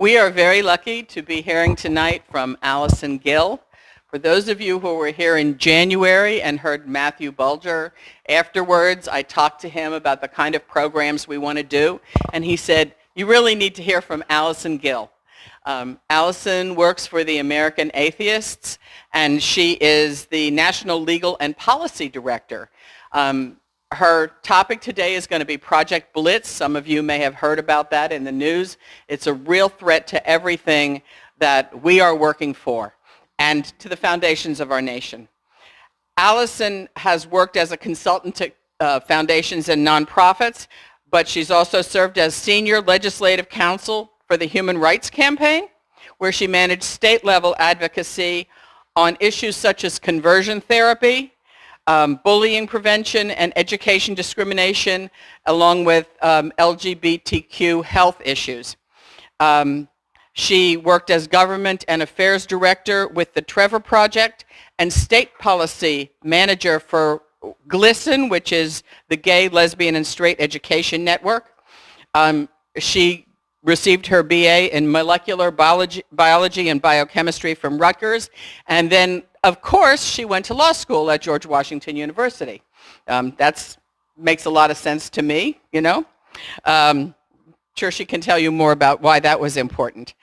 We are very lucky to be hearing tonight from Alison Gill. For those of you who were here in January and heard Matthew Bulger afterwards, I talked to him about the kind of programs we want to do, and he said, you really need to hear from Alison Gill. Alison works for the American Atheists, and she is the National Legal and Policy Director. Her topic today is going to be Project Blitz. Some of you may have heard about that in the news. It's a real threat to everything that we are working for and to the foundations of our nation. Alison has worked as a consultant to foundations and nonprofits, but she's also served as senior legislative counsel for the Human Rights Campaign, where she managed state-level advocacy on issues such as conversion therapy, bullying prevention and education discrimination, along with LGBTQ health issues. She worked as government and affairs director with the Trevor Project and state policy manager for GLSEN, which is the Gay, Lesbian, and Straight Education Network. She received her BA in molecular biology and biochemistry from Rutgers, and then of course, she went to law school at George Washington University. That makes a lot of sense to me, you know. Sure, she can tell you more about why that was important.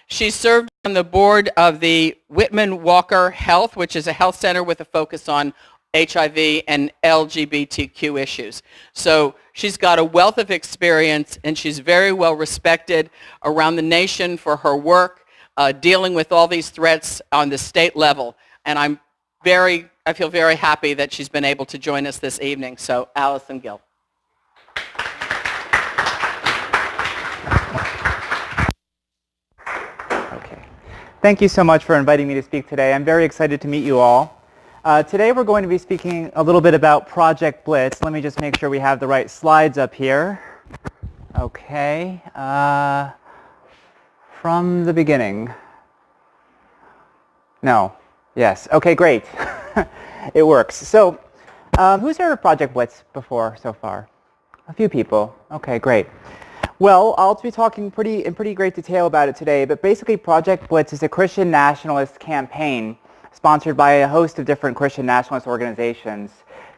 She served on the board of the Whitman Walker Health, which is a health center with a focus on HIV and LGBTQ issues. So she's got a wealth of experience, and she's very well respected around the nation for her work dealing with all these threats on the state level. And I feel very happy that she's been able to join us this evening. So, Alison Gill. Okay. Thank you so much for inviting me to speak today. I'm very excited to meet you all. Today we're going to be speaking a little bit about Project Blitz. Let me just make sure we have the right slides up here. Okay. From the beginning. No. Yes. Okay, great. It works. So, who's heard of Project Blitz before so far? A few people. Okay, great. Well, I'll be talking in pretty great detail about it today, but basically Project Blitz is a Christian nationalist campaign sponsored by a host of different Christian nationalist organizations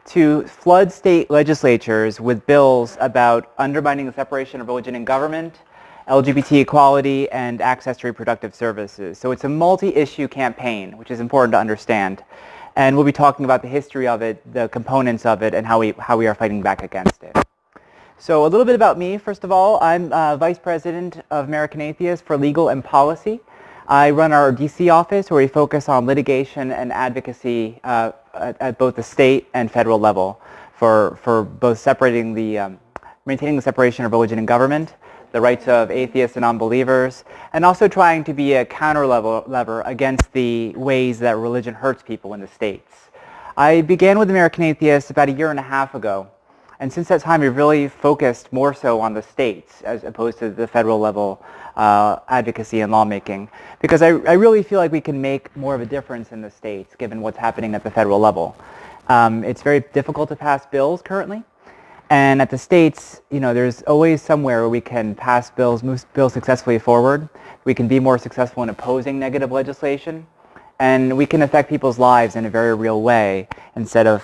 to flood state legislatures with bills about undermining the separation of religion and government, LGBT equality, and access to reproductive services. So it's a multi-issue campaign, which is important to understand. And we'll be talking about the history of it, the components of it, and how we are fighting back against it. So a little bit about me, first of all. I'm Vice President of American Atheists for Legal and Policy. I run our DC office where we focus on litigation and advocacy at both the state and federal level for both maintaining the separation of religion and government, the rights of atheists and unbelievers, and also trying to be a counter-lever against the ways that religion hurts people in the states. I began with American Atheists about 1.5 years ago, and since that time we've really focused more so on the states as opposed to the federal level advocacy and lawmaking, because I really feel like we can make more of a difference in the states given what's happening at the federal level. It's very difficult to pass bills currently. And at the states, you know, there's always somewhere where we can pass bills, move bills successfully forward. We can be more successful in opposing negative legislation, and we can affect people's lives in a very real way instead of,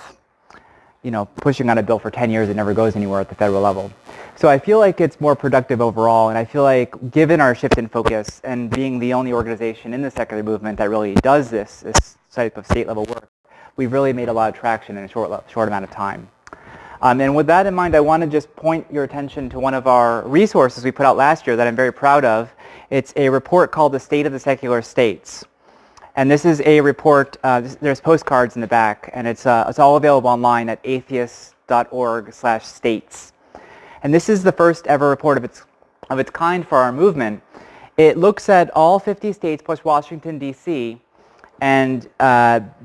you know, pushing on a bill for 10 years that never goes anywhere at the federal level. So I feel like it's more productive overall, and I feel like given our shift in focus and being the only organization in the secular movement that really does this type of state-level work, we've really made a lot of traction in a short amount of time. And with that in mind, I want to just point your attention to one of our resources we put out last year that I'm very proud of. It's a report called The State of the Secular States. And this is a report, there's postcards in the back, and it's all available online at atheists.org/states. And this is the first ever report of its kind for our movement. It looks at all 50 states plus Washington, D.C., and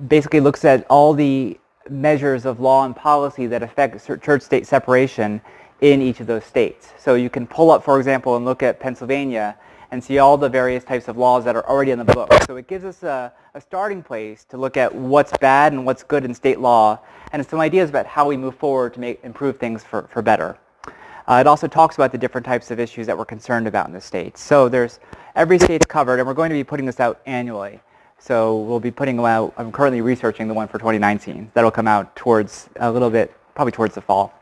basically looks at all the measures of law and policy that affect church-state separation in each of those states. So you can pull up, for example, and look at Pennsylvania and see all the various types of laws that are already in the book. So it gives us a starting place to look at what's bad and what's good in state law, and some ideas about how we move forward to improve things for better. It also talks about the different types of issues that we're concerned about in the states. So every state's covered, and we're going to be putting this out annually. So we'll be putting out, I'm currently researching the one for 2019. That'll come out towards a little bit, probably towards the fall.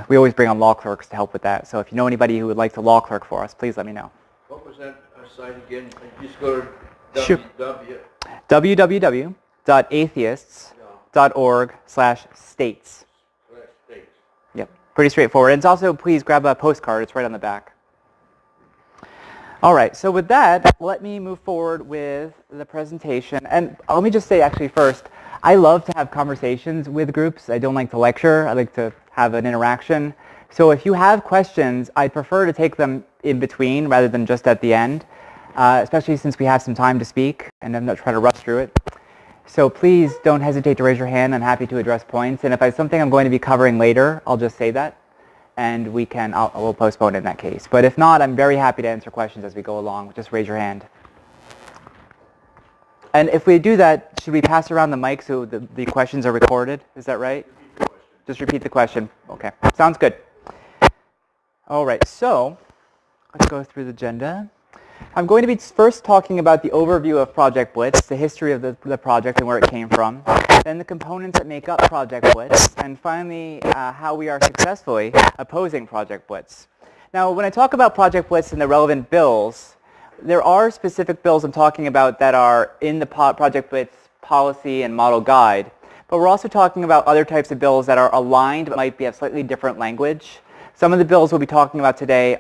We always bring on law clerks to help with that. So if you know anybody who would like to law clerk for us, please let me know. What was that site again? Just go to Sure. www.atheists.org/states. Yep, pretty straightforward. And it's also, please grab a postcard. It's right on the back. All right, so with that, let me move forward with the presentation. And let me just say actually first, I love to have conversations with groups. I don't like to lecture. I like to have an interaction. So if you have questions, I'd prefer to take them in between rather than just at the end, especially since we have some time to speak and I'm not trying to rush through it. So please don't hesitate to raise your hand. I'm happy to address points. And if it's something I'm going to be covering later, I'll just say that. And we'll postpone it in that case. But if not, I'm very happy to answer questions as we go along. Just raise your hand. And if we do that, should we pass around the mic so the questions are recorded? Is that right? Just repeat the question. Okay, sounds good. All right, so let's go through the agenda. I'm going to be first talking about the overview of Project Blitz, the history of the project and where it came from, then the components that make up Project Blitz, and finally how we are successfully opposing Project Blitz. Now, when I talk about Project Blitz and the relevant bills, there are specific bills I'm talking about that are in the Project Blitz policy and model guide, but we're also talking about other types of bills that are aligned but might have slightly different language. Some of the bills we'll be talking about today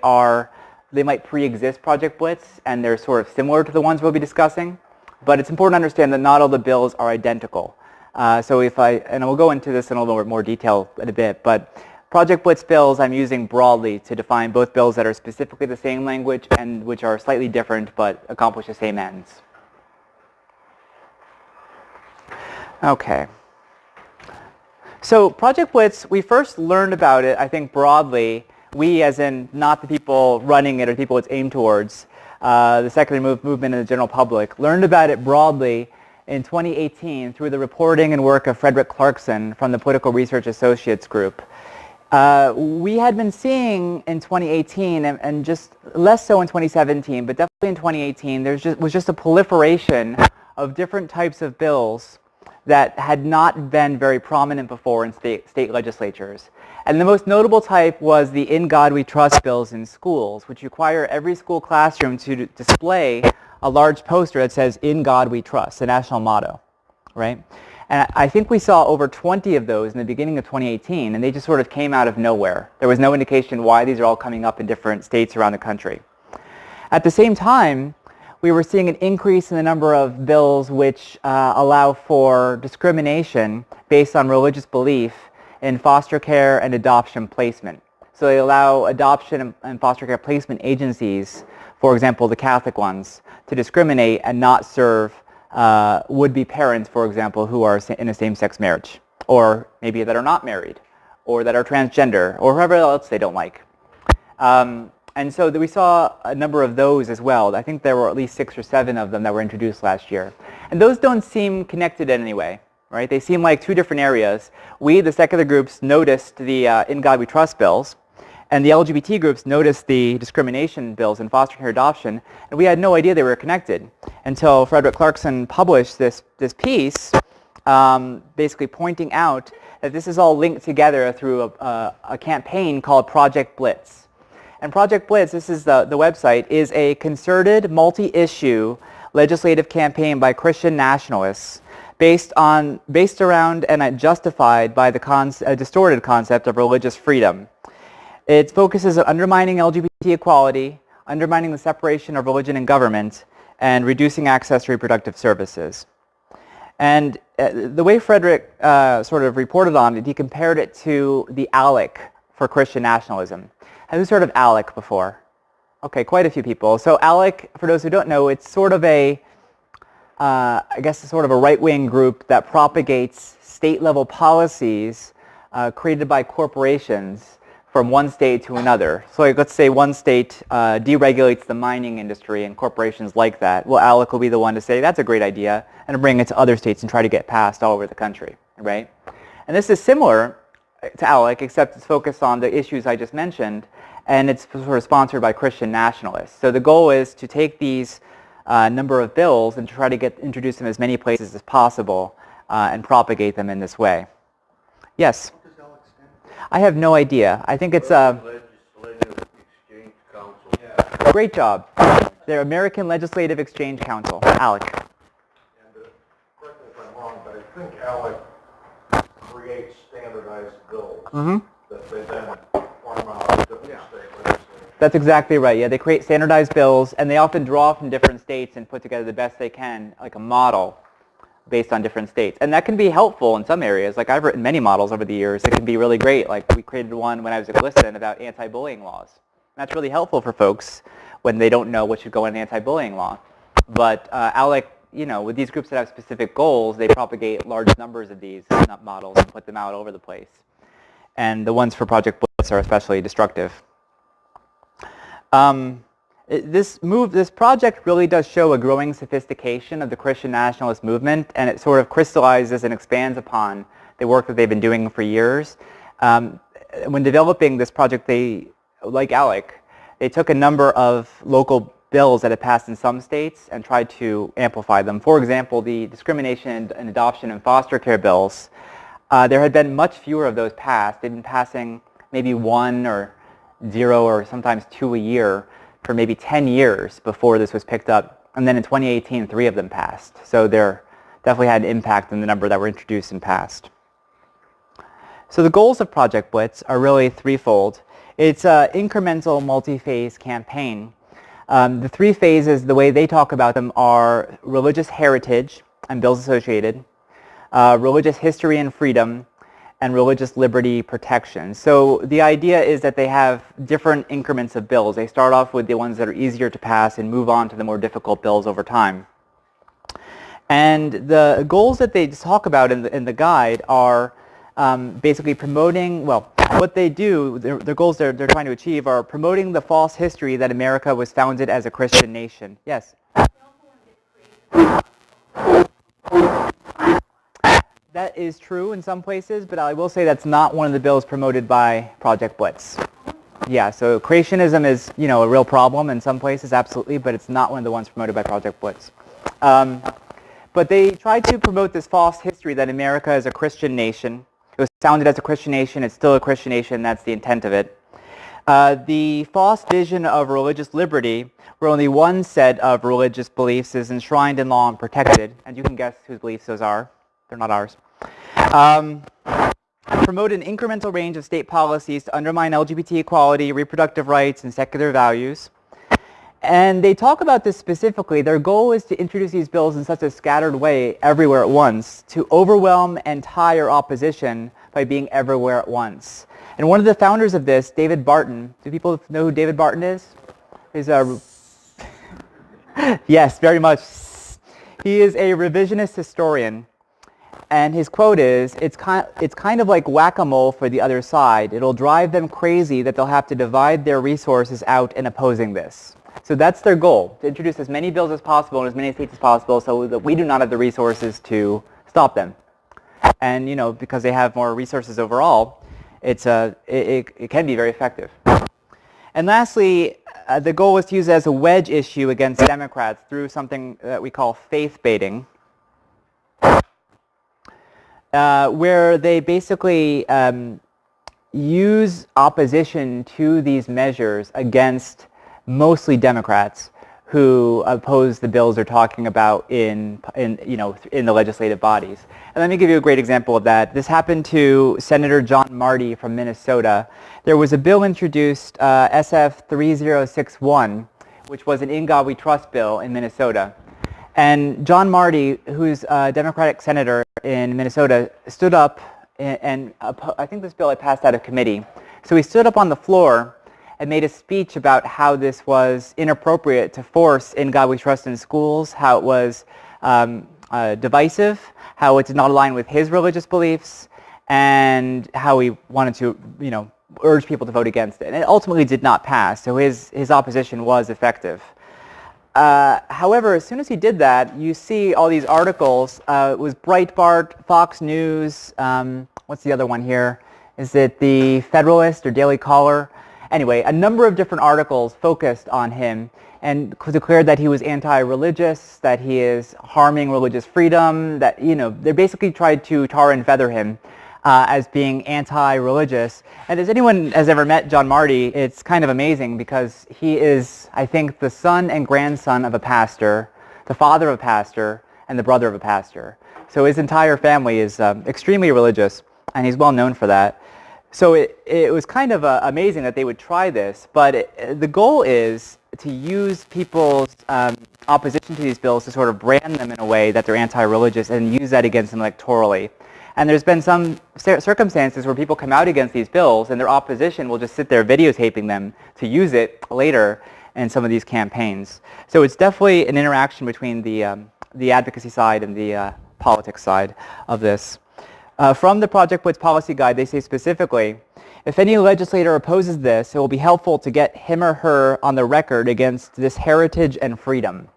they might pre-exist Project Blitz, and they're sort of similar to the ones we'll be discussing, but it's important to understand that not all the bills are identical. And we'll go into this in a little bit more detail in a bit, but Project Blitz bills I'm using broadly to define both bills that are specifically the same language and which are slightly different but accomplish the same ends. Okay. So Project Blitz, we first learned about it, I think, broadly. We, as in not the people running it or the people it's aimed towards, the secular movement and the general public, learned about it broadly in 2018 through the reporting and work of Frederick Clarkson from the Political Research Associates Group. We had been seeing in 2018, and just less so in 2017, but definitely in 2018, was just a proliferation of different types of bills that had not been very prominent before in state legislatures. And the most notable type was the In God We Trust bills in schools, which require every school classroom to display a large poster that says, In God We Trust, the national motto, right? And I think we saw over 20 of those in the beginning of 2018, and they just sort of came out of nowhere. There was no indication why these are all coming up in different states around the country. At the same time, we were seeing an increase in the number of bills which allow for discrimination based on religious belief in foster care and adoption placement. So they allow adoption and foster care placement agencies, for example, the Catholic ones, to discriminate and not serve would-be parents, for example, who are in a same-sex marriage, or maybe that are not married, or that are transgender, or whoever else they don't like. And so we saw a number of those as well. I think there were at least 6 or 7 of them that were introduced last year. And those don't seem connected in any way, right? They seem like 2 different areas. We, the secular groups, noticed the In God We Trust bills, and the LGBT groups noticed the discrimination bills in foster care adoption, and we had no idea they were connected until Frederick Clarkson published this piece basically pointing out that this is all linked together through a campaign called Project Blitz. And Project Blitz, this is the website, is a concerted, multi-issue legislative campaign by Christian nationalists based around and justified by the distorted concept of religious freedom. It focuses on undermining LGBT equality, undermining the separation of religion and government, and reducing access to reproductive services. And the way Frederick sort of reported on it, he compared it to the ALEC for Christian nationalism. Have you heard of ALEC before? Okay, quite a few people. So ALEC, for those who don't know, it's sort of a right-wing group that propagates state-level policies created by corporations from one state to another. So let's say one state deregulates the mining industry and corporations like that. Well, ALEC will be the one to say, that's a great idea, and bring it to other states and try to get passed all over the country, right? And this is similar to ALEC, except it's focused on the issues I just mentioned, and it's sort of sponsored by Christian Nationalists. So the goal is to take these number of bills and try to introduce them as many places as possible and propagate them in this way. Yes? What does ALEC stand for? I have no idea. I think it's Legislative Exchange Council. Yeah. great job. They're American Legislative Exchange Council, ALEC. And correct me if I'm wrong, but I think ALEC creates standardized bills that they then form out of different state legislatures. That's exactly right. Yeah, they create standardized bills, and they often draw from different states and put together the best they can, like a model based on different states. And that can be helpful in some areas. Like I've written many models over the years. It can be really great. Like we created one when I was at Glisten about anti-bullying laws. And that's really helpful for folks when they don't know what should go in an anti-bullying law. But ALEC, you know, with these groups that have specific goals, they propagate large numbers of these models and put them out over the place. And the ones for Project Blitz are especially destructive. This project really does show a growing sophistication of the Christian Nationalist Movement, and it sort of crystallizes and expands upon the work that they've been doing for years. When developing this project, they, like ALEC, they took a number of local bills that had passed in some states and tried to amplify them. For example, the discrimination and adoption and foster care bills, there had been much fewer of those passed. They'd been passing maybe 1 or 0 or sometimes 2 a year for maybe 10 years before this was picked up. And then in 2018, 3 of them passed. So there definitely had an impact in the number that were introduced and passed. So the goals of Project Blitz are really threefold. It's an incremental multi-phase campaign. The 3 phases, the way they talk about them, are religious heritage and bills associated, religious history and freedom, and religious liberty protection. So the idea is that they have different increments of bills. They start off with the ones that are easier to pass and move on to the more difficult bills over time. And the goals that they talk about in the guide are basically promoting, well, what they do, the goals they're trying to achieve are promoting the false history that America was founded as a Christian nation. Yes? That is true in some places, but I will say that's not one of the bills promoted by Project Blitz. Yeah, so creationism is, you know, a real problem in some places, absolutely, but it's not one of the ones promoted by Project Blitz. But they try to promote this false history that America is a Christian nation. It was founded as a Christian nation. It's still a Christian nation. That's the intent of it. The false vision of religious liberty, where only one set of religious beliefs is enshrined in law and protected, and you can guess whose beliefs those are. They're not ours. Promote an incremental range of state policies to undermine LGBT equality, reproductive rights, and secular values. And they talk about this specifically. Their goal is to introduce these bills in such a scattered way everywhere at once to overwhelm and tire opposition by being everywhere at once. And one of the founders of this, David Barton, do people know who David Barton is? He's a yes, very much. He is a revisionist historian. And his quote is, it's kind of like whack-a-mole for the other side. It'll drive them crazy that they'll have to divide their resources out in opposing this. So that's their goal, to introduce as many bills as possible in as many states as possible so that we do not have the resources to stop them. And, you know, because they have more resources overall, it can be very effective. And lastly, the goal is to use it as a wedge issue against Democrats through something that we call faith baiting, where they basically use opposition to these measures against mostly Democrats who oppose the bills they're talking about in the legislative bodies. And let me give you a great example of that. This happened to Senator John Marty from Minnesota. There was a bill introduced, SF 3061, which was an In God We Trust bill in Minnesota. And John Marty, who's a Democratic senator in Minnesota, stood up and I think this bill had passed out of committee. So he stood up on the floor and made a speech about how this was inappropriate to force In God We Trust in schools, how it was divisive, how it did not align with his religious beliefs, and how he wanted to, urge people to vote against it. And it ultimately did not pass, so his opposition was effective. However, as soon as he did that, you see all these articles. It was Breitbart, Fox News, what's the other one here? is it the Federalist or Daily Caller? Anyway, a number of different articles focused on him and declared that he was anti-religious, that he is harming religious freedom, that, they basically tried to tar and feather him as being anti-religious. And as anyone has ever met John Marty, it's kind of amazing because he is, I think, the son and grandson of a pastor, the father of a pastor, and the brother of a pastor. So his entire family is extremely religious, and he's well known for that. So it was kind of amazing that they would try this, but the goal is to use people's opposition to these bills to sort of brand them in a way that they're anti-religious and use that against them electorally. And there's been some circumstances where people come out against these bills and their opposition will just sit there videotaping them to use it later in some of these campaigns. So it's definitely an interaction between the advocacy side and the politics side of this. From the Project Blitz policy guide, they say specifically, if any legislator opposes this, it will be helpful to get him or her on the record against this heritage and freedom.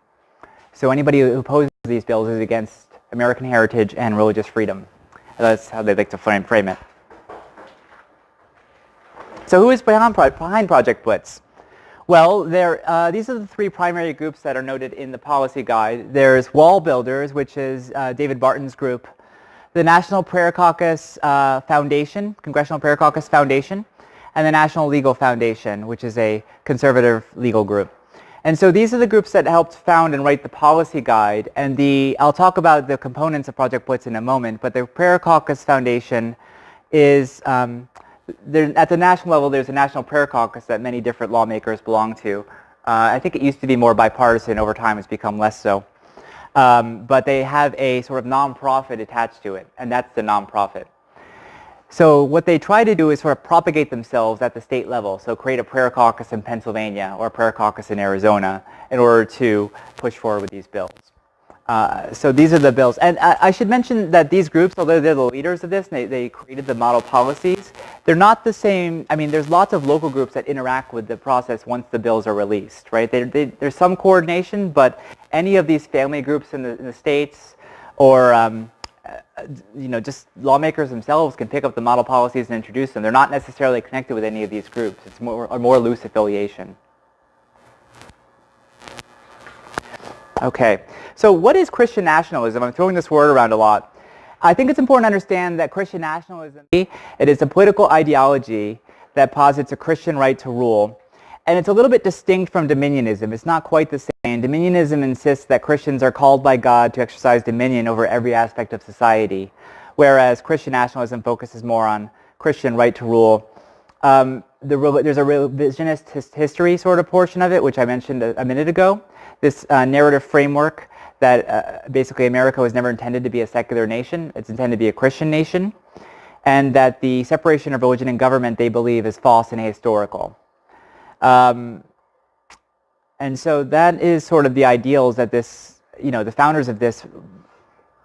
So anybody who opposes these bills is against American heritage and religious freedom. That's how they like to frame it. So who is behind Project Blitz? Well, these are the three primary groups that are noted in the policy guide. There's Wall Builders, which is David Barton's group, the National Prayer Caucus Foundation, Congressional Prayer Caucus Foundation, and the National Legal Foundation, which is a conservative legal group. And so these are the groups that helped found and write the policy guide. And I'll talk about the components of Project Blitz in a moment, but the Prayer Caucus Foundation is, at the national level, there's a National Prayer Caucus that many different lawmakers belong to. I think it used to be more bipartisan. Over time, it's become less so. But they have a sort of nonprofit attached to it, and that's the nonprofit. So what they try to do is sort of propagate themselves at the state level, so create a prayer caucus in Pennsylvania or a prayer caucus in Arizona in order to push forward with these bills. So these are the bills. And I should mention that these groups, although they're the leaders of this, they created the model policies, they're not the same. I mean, there's lots of local groups that interact with the process once the bills are released, right? There's some coordination, but any of these family groups in the states or just lawmakers themselves can pick up the model policies and introduce them. They're not necessarily connected with any of these groups. It's a more loose affiliation. Okay, so what is Christian nationalism? I'm throwing this word around a lot. I think it's important to understand that Christian nationalism, it is a political ideology that posits a Christian right to rule. And it's a little bit distinct from dominionism. It's not quite the same. Dominionism insists that Christians are called by God to exercise dominion over every aspect of society, whereas Christian nationalism focuses more on Christian right to rule. There's a revisionist history sort of portion of it, which I mentioned a minute ago. This narrative framework that basically America was never intended to be a secular nation. It's intended to be a Christian nation. And that the separation of religion and government, they believe, is false and ahistorical. And so that is sort of the ideals that the founders of this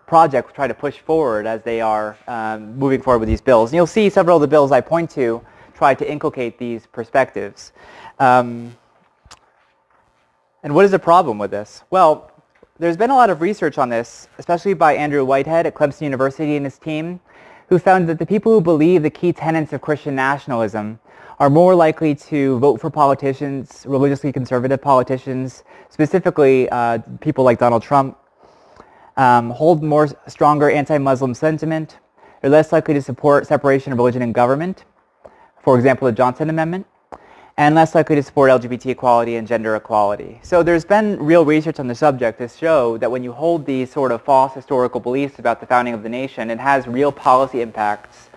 project try to push forward as they are moving forward with these bills. And you'll see several of the bills I point to try to inculcate these perspectives. And what is the problem with this? Well, there's been a lot of research on this, especially by Andrew Whitehead at Clemson University and his team, who found that the people who believe the key tenets of Christian nationalism are more likely to vote for politicians, religiously conservative politicians, specifically people like Donald Trump, hold more stronger anti-Muslim sentiment. They're less likely to support separation of religion and government, for example, the Johnson Amendment, and less likely to support LGBT equality and gender equality. So there's been real research on the subject to show that when you hold these sort of false historical beliefs about the founding of the nation, it has real policy impacts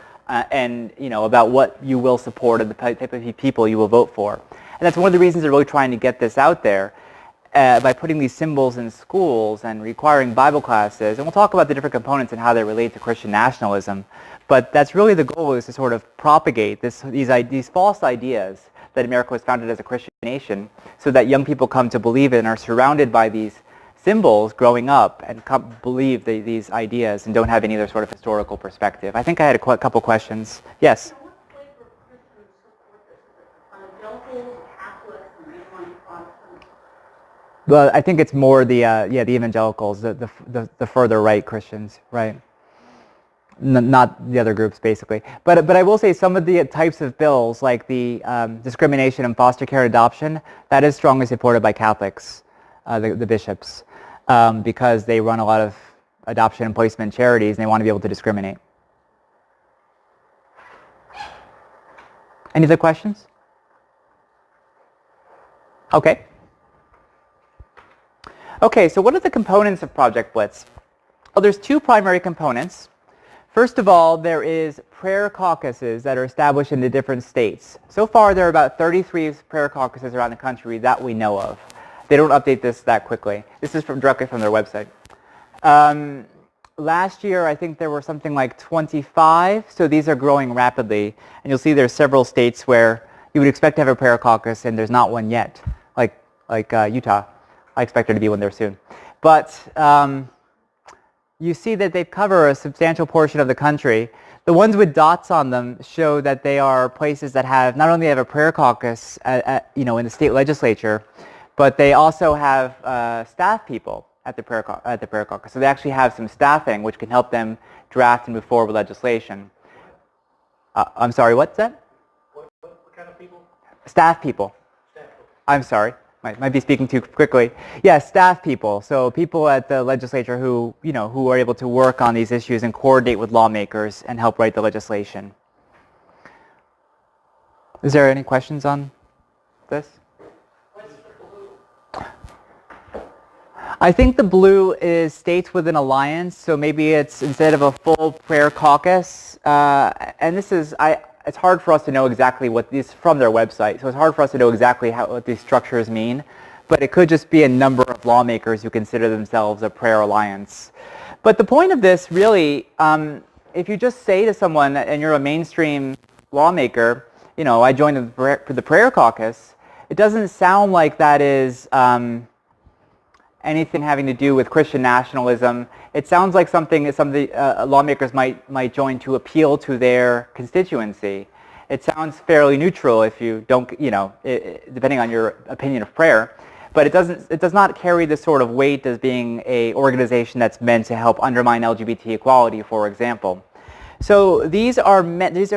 and about what you will support and the type of people you will vote for. And that's one of the reasons they're really trying to get this out there by putting these symbols in schools and requiring Bible classes. And we'll talk about the different components and how they relate to Christian nationalism. But that's really the goal, is to sort of propagate these false ideas that America was founded as a Christian nation, so that young people come to believe it and are surrounded by these symbols growing up and believe these ideas and don't have any other sort of historical perspective. I think I had a couple questions. Yes? What flavor of Christians support this? Evangelicals, Catholics, and mainline Protestants? Well, I think it's more the evangelicals, the further right Christians, right? not the other groups, basically. But I will say some of the types of bills, like the discrimination in foster care and adoption, that is strongly supported by Catholics, the bishops, because they run a lot of adoption and placement charities, and they want to be able to discriminate. Any other questions? Okay. Okay, so what are the components of Project Blitz? Well, there's two primary components. First of all, there is prayer caucuses that are established in the different states. So far, there are about 33 prayer caucuses around the country that we know of. They don't update this that quickly. This is directly from their website. Last year, I think there were something like 25, so these are growing rapidly. And you'll see there's several states where you would expect to have a prayer caucus, and there's not one yet, like Utah. I expect there to be one there soon. But you see that they cover a substantial portion of the country. The ones with dots on them show that they are places that have not only have a prayer caucus in the state legislature, but they also have staff people at the prayer caucus. So they actually have some staffing which can help them draft and move forward with legislation. I'm sorry, what's that? What kind of people? Staff people. Staff people. I'm sorry. Might be speaking too quickly. Yes, staff people. So people at the legislature who are able to work on these issues and coordinate with lawmakers and help write the legislation. Is there any questions on this? What's the blue? I think the blue is states with an alliance. So maybe it's instead of a full prayer caucus, and this is it's hard for us to know exactly what these from their website, so it's hard for us to know exactly what these structures mean, but it could just be a number of lawmakers who consider themselves a prayer alliance. But the point of this really, if you just say to someone, and you're a mainstream lawmaker, I joined the prayer caucus, it doesn't sound like that is anything having to do with Christian nationalism. It sounds like something that some of the lawmakers might join to appeal to their constituency. It sounds fairly neutral if you don't, depending on your opinion of prayer. But it does not carry the sort of weight as being an organization that's meant to help undermine LGBT equality, for example. So these are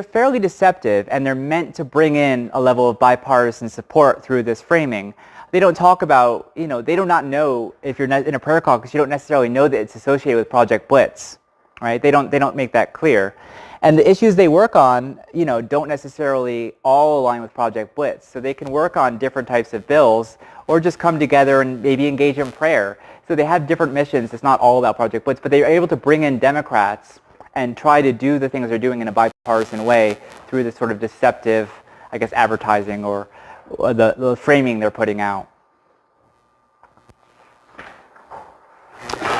fairly deceptive, and they're meant to bring in a level of bipartisan support through this framing. They don't talk about, they do not know, if you're in a prayer caucus, you don't necessarily know that it's associated with Project Blitz, right? They don't make that clear. And the issues they work on, don't necessarily all align with Project Blitz. So they can work on different types of bills or just come together and maybe engage in prayer. So they have different missions. It's not all about Project Blitz, but they are able to bring in Democrats and try to do the things they're doing in a bipartisan way through this sort of deceptive, I guess, advertising or the framing they're putting out.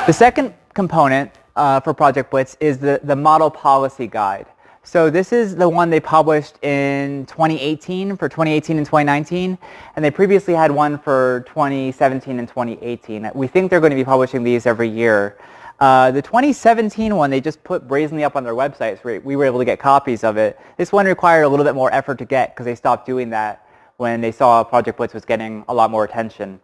The second component for Project Blitz is the model policy guide. So this is the one they published in 2018 for 2018 and 2019, and they previously had one for 2017 and 2018. We think they're going to be publishing these every year. The 2017 one they just put brazenly up on their website, so we were able to get copies of it. This one required a little bit more effort to get because they stopped doing that when they saw Project Blitz was getting a lot more attention.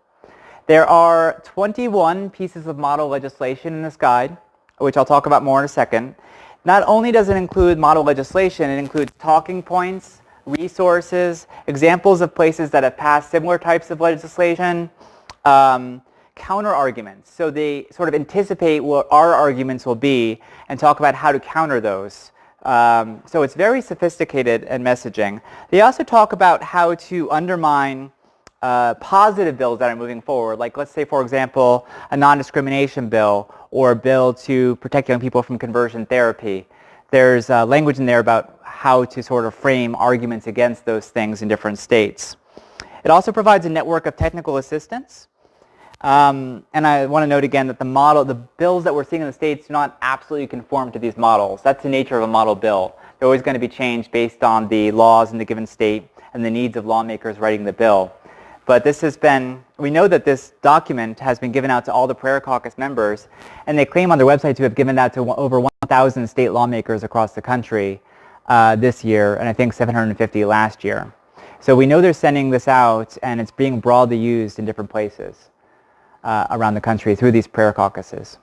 There are 21 pieces of model legislation in this guide, which I'll talk about more in a second. Not only does it include model legislation, it includes talking points, resources, examples of places that have passed similar types of legislation, counter arguments. So they sort of anticipate what our arguments will be and talk about how to counter those. So it's very sophisticated in messaging. They also talk about how to undermine positive bills that are moving forward, like let's say, for example, a non-discrimination bill or a bill to protect young people from conversion therapy. There's language in there about how to sort of frame arguments against those things in different states. It also provides a network of technical assistance. And I want to note again that the bills that we're seeing in the states do not absolutely conform to these models. That's the nature of a model bill. They're always going to be changed based on the laws in the given state and the needs of lawmakers writing the bill. But we know that this document has been given out to all the prayer caucus members, and they claim on their website to have given that to over 1,000 state lawmakers across the country this year, and I think 750 last year. So we know they're sending this out, and it's being broadly used in different places around the country through these prayer caucuses.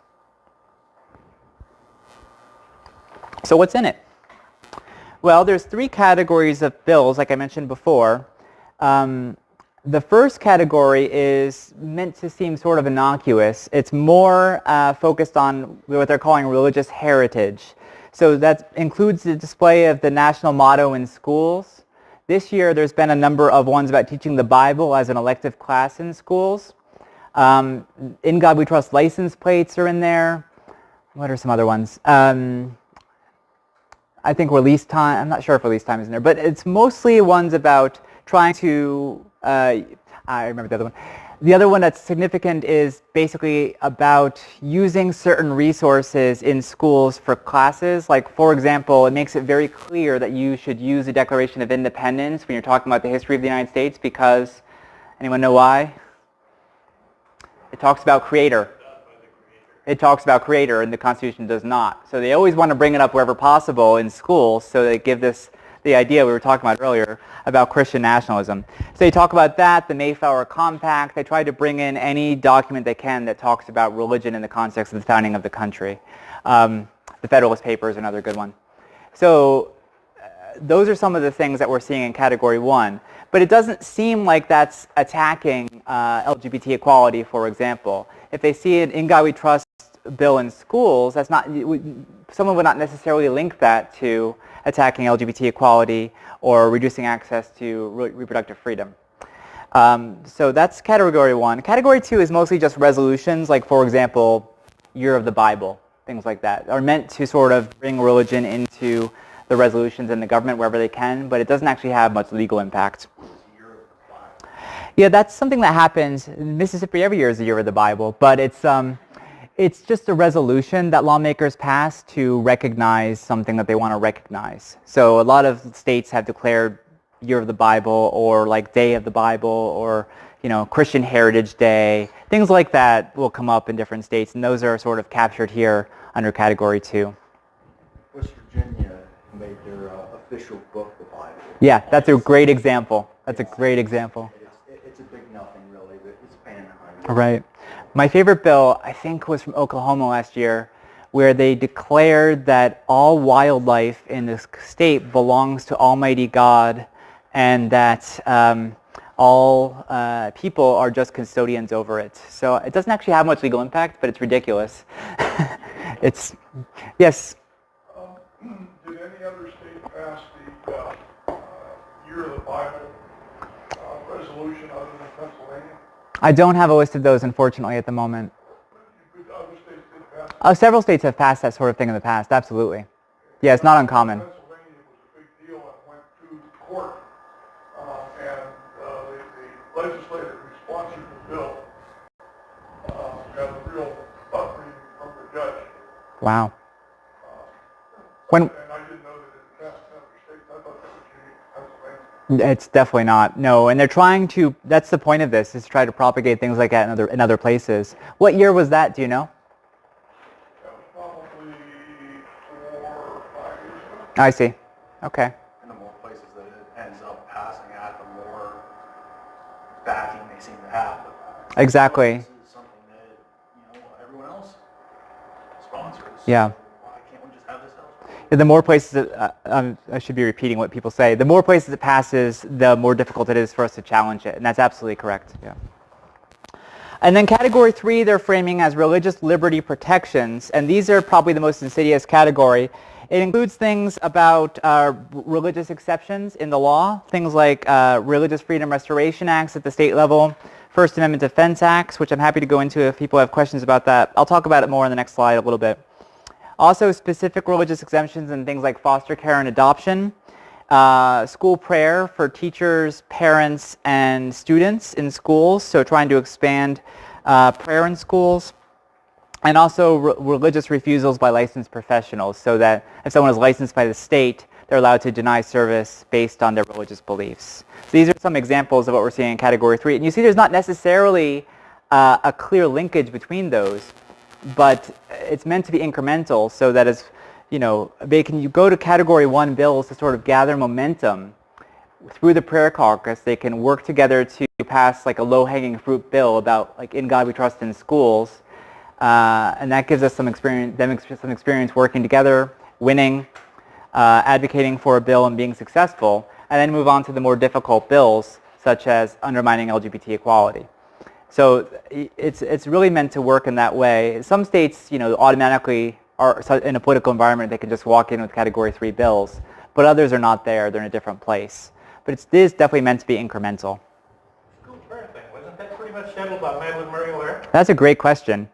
So what's in it? Well, there's three categories of bills, like I mentioned before. The first category is meant to seem sort of innocuous. It's more focused on what they're calling religious heritage. So that includes the display of the national motto in schools. This year there's been a number of ones about teaching the Bible as an elective class in schools. In God We Trust license plates are in there. What are some other ones? I think release time, I'm not sure if release time is in there, but it's mostly ones about trying to, I remember the other one. The other one that's significant is basically about using certain resources in schools for classes. Like, for example, it makes it very clear that you should use the Declaration of Independence when you're talking about the history of the United States because, anyone know why? It talks about creator. It talks about creator and the Constitution does not. So they always want to bring it up wherever possible in schools so they give this the idea we were talking about earlier about Christian nationalism. So they talk about that, the Mayflower Compact. They try to bring in any document they can that talks about religion in the context of the founding of the country. The Federalist Papers, another good one. So those are some of the things that we're seeing in Category 1. But it doesn't seem like that's attacking LGBT equality, for example. If they see an In God We Trust bill in schools, that's not, someone would not necessarily link that to attacking LGBT equality or reducing access to reproductive freedom. So that's Category 1. Category 2 is mostly just resolutions, like, for example, Year of the Bible, things like that, are meant to sort of bring religion into the resolutions in the government wherever they can, but it doesn't actually have much legal impact. Yeah, that's something that happens in Mississippi every year is the Year of the Bible, but it's just a resolution that lawmakers pass to recognize something that they want to recognize. So a lot of states have declared Year of the Bible or like Day of the Bible or, you know, Christian Heritage Day. Things like that will come up in different states, and those are sort of captured here under Category 2. West Virginia made their official book the Bible. Yeah, that's a great example. That's a great example. It's a big nothing, really, but it's a pain in the hind. Right. My favorite bill, I think, was from Oklahoma last year, where they declared that all wildlife in this state belongs to Almighty God and that all people are just custodians over it. So it doesn't actually have much legal impact, but it's ridiculous. It's, yes? Did any other state pass the Year of the Bible resolution other than Pennsylvania? I don't have a list of those, unfortunately, at the moment. Other states did pass? Several states have passed that sort of thing in the past, absolutely. Yeah, it's not uncommon. Pennsylvania was a big deal and went to court, and the legislator who sponsored the bill got a real butt reading from the judge. Wow. When And I didn't know that it passed in other states. I thought that was unique to Pennsylvania. It's definitely not. No, and they're trying to, that's the point of this, is to try to propagate things like that in other places. What year was that, do you know? That was probably 4 or 5 years ago. I see. Okay. And the more places that it ends up passing at, the more backing they seem to have. Exactly. This is something that, everyone else sponsors. Yeah. Why can't we just have this elsewhere? The more places, I should be repeating what people say, the more places it passes, the more difficult it is for us to challenge it, and that's absolutely correct. Yeah. And then Category 3, they're framing as religious liberty protections, and these are probably the most insidious category. It includes things about religious exceptions in the law, things like Religious Freedom Restoration Acts at the state level, First Amendment Defense Acts, which I'm happy to go into if people have questions about that. I'll talk about it more on the next slide a little bit. Also specific religious exemptions in things like foster care and adoption, school prayer for teachers, parents, and students in schools, so trying to expand prayer in schools, and also religious refusals by licensed professionals, so that if someone is licensed by the state, they're allowed to deny service based on their religious beliefs. So these are some examples of what we're seeing in Category 3. And you see there's not necessarily a clear linkage between those, but it's meant to be incremental so that as, you go to Category 1 bills to sort of gather momentum through the prayer caucus. They can work together to pass like a low-hanging fruit bill about like In God We Trust in schools, and that gives us some experience working together. winning, advocating for a bill and being successful, and then move on to the more difficult bills, such as undermining LGBT equality. So it's really meant to work in that way. Some states, automatically are in a political environment, they can just walk in with Category 3 bills, but others are not there, they're in a different place. But it is definitely meant to be incremental. School prayer thing, wasn't that pretty much settled by Madeline Murray O'Hare? That's a great question.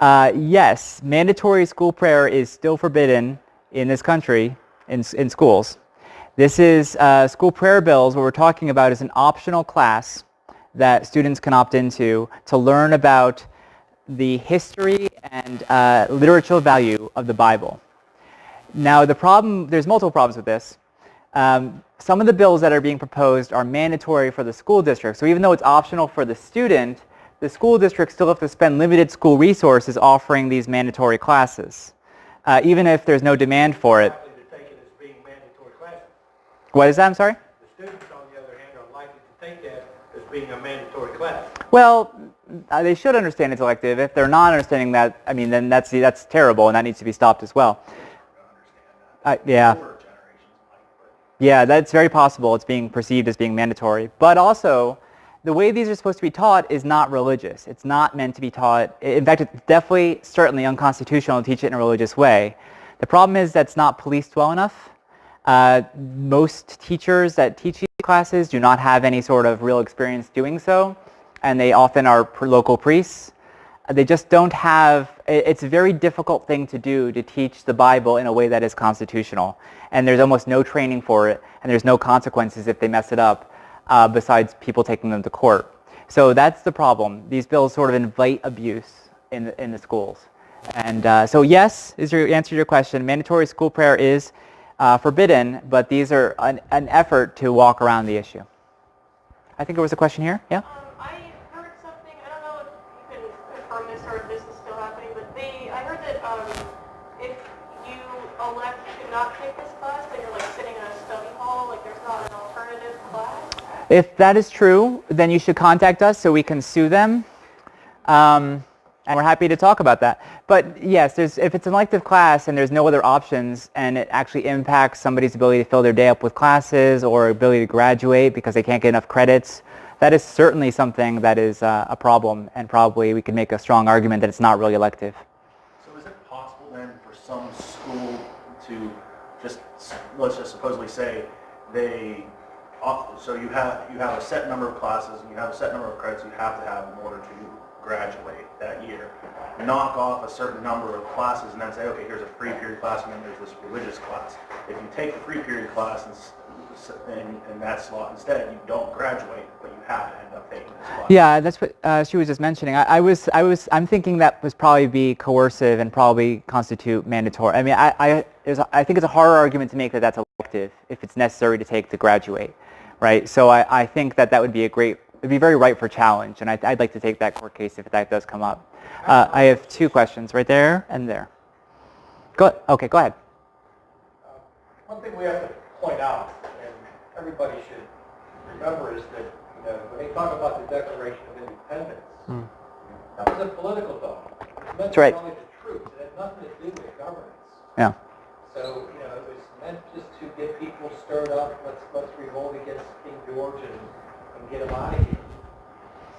Yes, mandatory school prayer is still forbidden in this country, in schools. This is school prayer bills. What we're talking about is an optional class that students can opt into to learn about the history and literature value of the Bible. Now the problem, there's multiple problems with this. Some of the bills that are being proposed are mandatory for the school district. So even though it's optional for the student, the school district still have to spend limited school resources offering these mandatory classes, even if there's no demand for it. Likely to take it as being mandatory classes. What is that? I'm sorry? The students, on the other hand, are likely to take that as being a mandatory class. Well, they should understand it's elective. If they're not understanding that, I mean, then that's terrible, and that needs to be stopped as well. Yeah. Yeah, that's very possible. It's being perceived as being mandatory. But also, the way these are supposed to be taught is not religious. It's not meant to be taught. In fact, it's definitely, certainly unconstitutional to teach it in a religious way. The problem is that's not policed well enough. Most teachers that teach these classes do not have any sort of real experience doing so, and they often are local priests. They just don't have, it's a very difficult thing to do to teach the Bible in a way that is constitutional. And there's almost no training for it, and there's no consequences if they mess it up, besides people taking them to court. So that's the problem. These bills sort of invite abuse in the schools. And so yes, is your answer to your question. Mandatory school prayer is forbidden, but these are an effort to walk around the issue. I think there was a question here. Yeah? I heard something, I don't know if you can confirm this or if this is still happening, but I heard that if you elect to not take this class, then you're like sitting in a study hall, like there's not an alternative class? If that is true, then you should contact us so we can sue them. And we're happy to talk about that. But yes, if it's an elective class and there's no other options and it actually impacts somebody's ability to fill their day up with classes or ability to graduate because they can't get enough credits, that is certainly something that is a problem, and probably we can make a strong argument that it's not really elective. So is it possible then for some school to just, let's just supposedly say so you have a set number of classes and you have a set number of credits you have to have in order to graduate that year, knock off a certain number of classes and then say, okay, here's a free period class and then there's this religious class. If you take the free period class in that slot instead, you don't graduate, but you have to end up taking this class. Yeah, that's what she was just mentioning. I'm thinking that was probably be coercive and probably constitute mandatory. I mean, I think it's a harder argument to make that that's elective if it's necessary to take to graduate, right? So I think that would be it'd be very ripe for challenge, and I'd like to take that court case if that does come up. I have two questions right there and there. Okay, go ahead. One thing we have to point out, and everybody should remember, is that when they talk about the Declaration of Independence, that was a political document. That's right. Only the troops. It had nothing to do with governance. Yeah. So it was meant just to get people stirred up. Let's revolt against King George and get them out of here.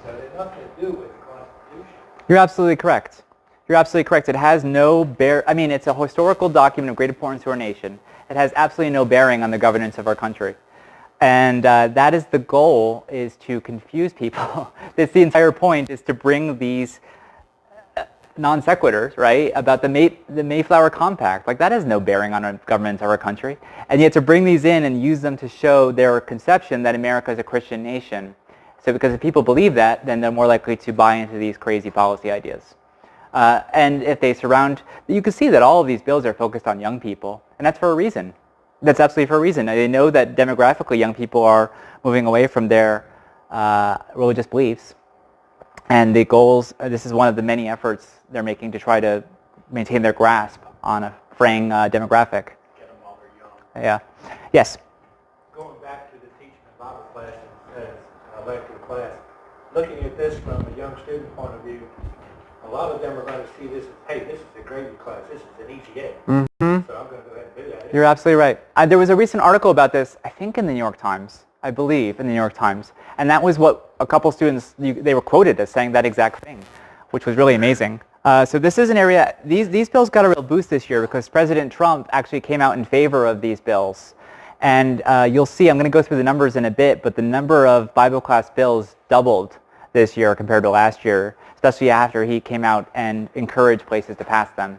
So it had nothing to do with the Constitution. You're absolutely correct. You're absolutely correct. It has no it's a historical document of great importance to our nation. It has absolutely no bearing on the governance of our country. And that is the goal, is to confuse people. That's the entire point, is to bring these non sequiturs, right, about the Mayflower Compact. Like, that has no bearing on our government of our country. And yet to bring these in and use them to show their conception that America is a Christian nation. So because if people believe that, then they're more likely to buy into these crazy policy ideas. And if they you can see that all of these bills are focused on young people, and that's for a reason. That's absolutely for a reason. They know that demographically young people are moving away from their religious beliefs. And the goals, this is one of the many efforts they're making to try to maintain their grasp on a fraying demographic. Get them while they're young. Yeah. Yes? Going back to the teaching of Bible class as an elective class, looking at this from a young student point of view, a lot of them are going to see this as, hey, this is a graded class, this is an easy A. Mm-hmm. So I'm going to go ahead and You're absolutely right. There was a recent article about this, I think in the New York Times, I believe in the New York Times, and that was what a couple students, they were quoted as saying that exact thing, which was really amazing. So this is an area, these bills got a real boost this year because President Trump actually came out in favor of these bills. And you'll see, I'm going to go through the numbers in a bit, but the number of Bible class bills doubled this year compared to last year, especially after he came out and encouraged places to pass them.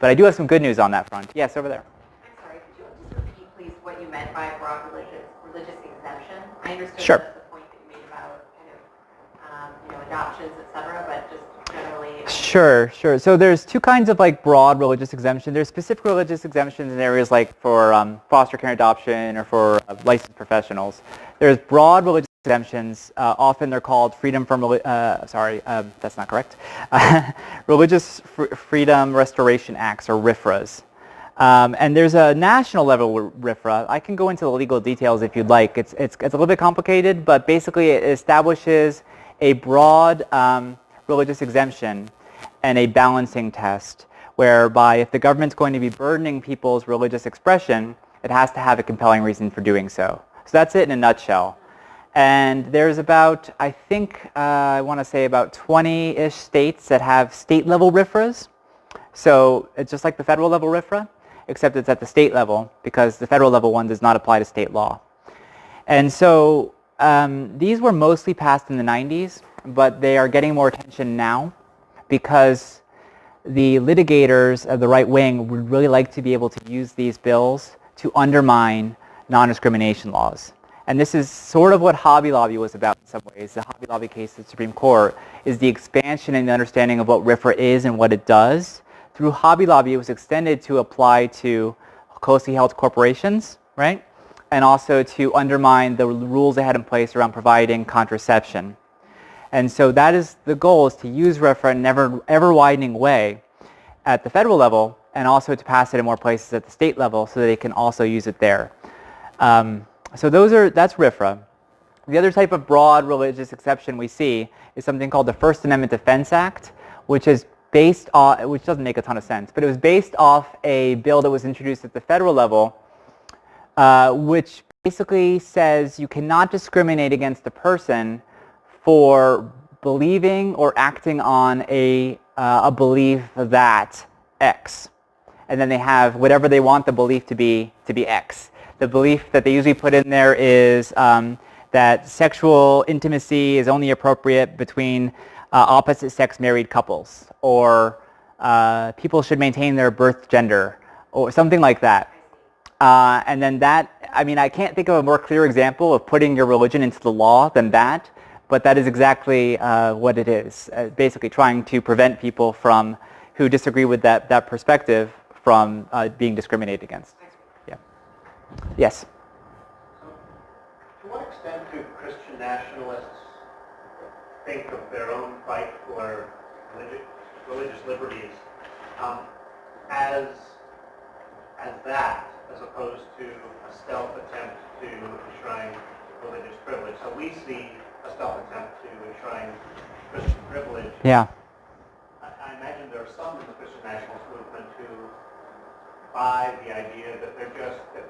But I do have some good news on that front. Yes, over there. I'm sorry, could you just repeat, please, what you meant by broad religious exemption? I understood Sure. the point that you made about kind of, adoptions, et cetera, but just generally. Sure. So there's two kinds of like broad religious exemption. There's specific religious exemptions in areas like for foster care and adoption or for licensed professionals. There's broad religious exemptions. Often they're called freedom from that's not correct. Religious Freedom Restoration Acts, or RFRAs. And there's a national level RFRA. I can go into the legal details if you'd like. It's a little bit complicated, but basically it establishes a broad religious exemption and a balancing test, whereby if the government's going to be burdening people's religious expression, it has to have a compelling reason for doing so. So that's it in a nutshell. And there's about, I think, I want to say about 20-ish states that have state-level RFRAs. So it's just like the federal level RFRA, except it's at the state level, because the federal level one does not apply to state law. And so these were mostly passed in the 90s, but they are getting more attention now because the litigators of the right wing would really like to be able to use these bills to undermine non-discrimination laws. And this is sort of what Hobby Lobby was about in some ways. The Hobby Lobby case at the Supreme Court is the expansion and the understanding of what RFRA is and what it does. Through Hobby Lobby, it was extended to apply to closely held corporations, right? And also to undermine the rules they had in place around providing contraception. And so that is the goal, is to use RFRA in an ever-widening way at the federal level, and also to pass it in more places at the state level so that they can also use it there. So that's RFRA. The other type of broad religious exception we see is something called the First Amendment Defense Act, which is based on, which doesn't make a ton of sense, but it was based off a bill that was introduced at the federal level, which basically says you cannot discriminate against a person for believing or acting on a belief that X. And then they have whatever they want the belief to be X. The belief that they usually put in there is that sexual intimacy is only appropriate between opposite sex married couples, or people should maintain their birth gender, or something like that. And then that, I mean, I can't think of a more clear example of putting your religion into the law than that, but that is exactly what it is, basically trying to prevent people from who disagree with that perspective from being discriminated against. Yeah. Yes? To what extent do Christian nationalists think of their own fight for religious liberties as that, as opposed to a stealth attempt to enshrine religious privilege? So we see a stealth attempt to enshrine Christian privilege. Yeah. I imagine there are some in the Christian Nationalist Movement who buy the idea that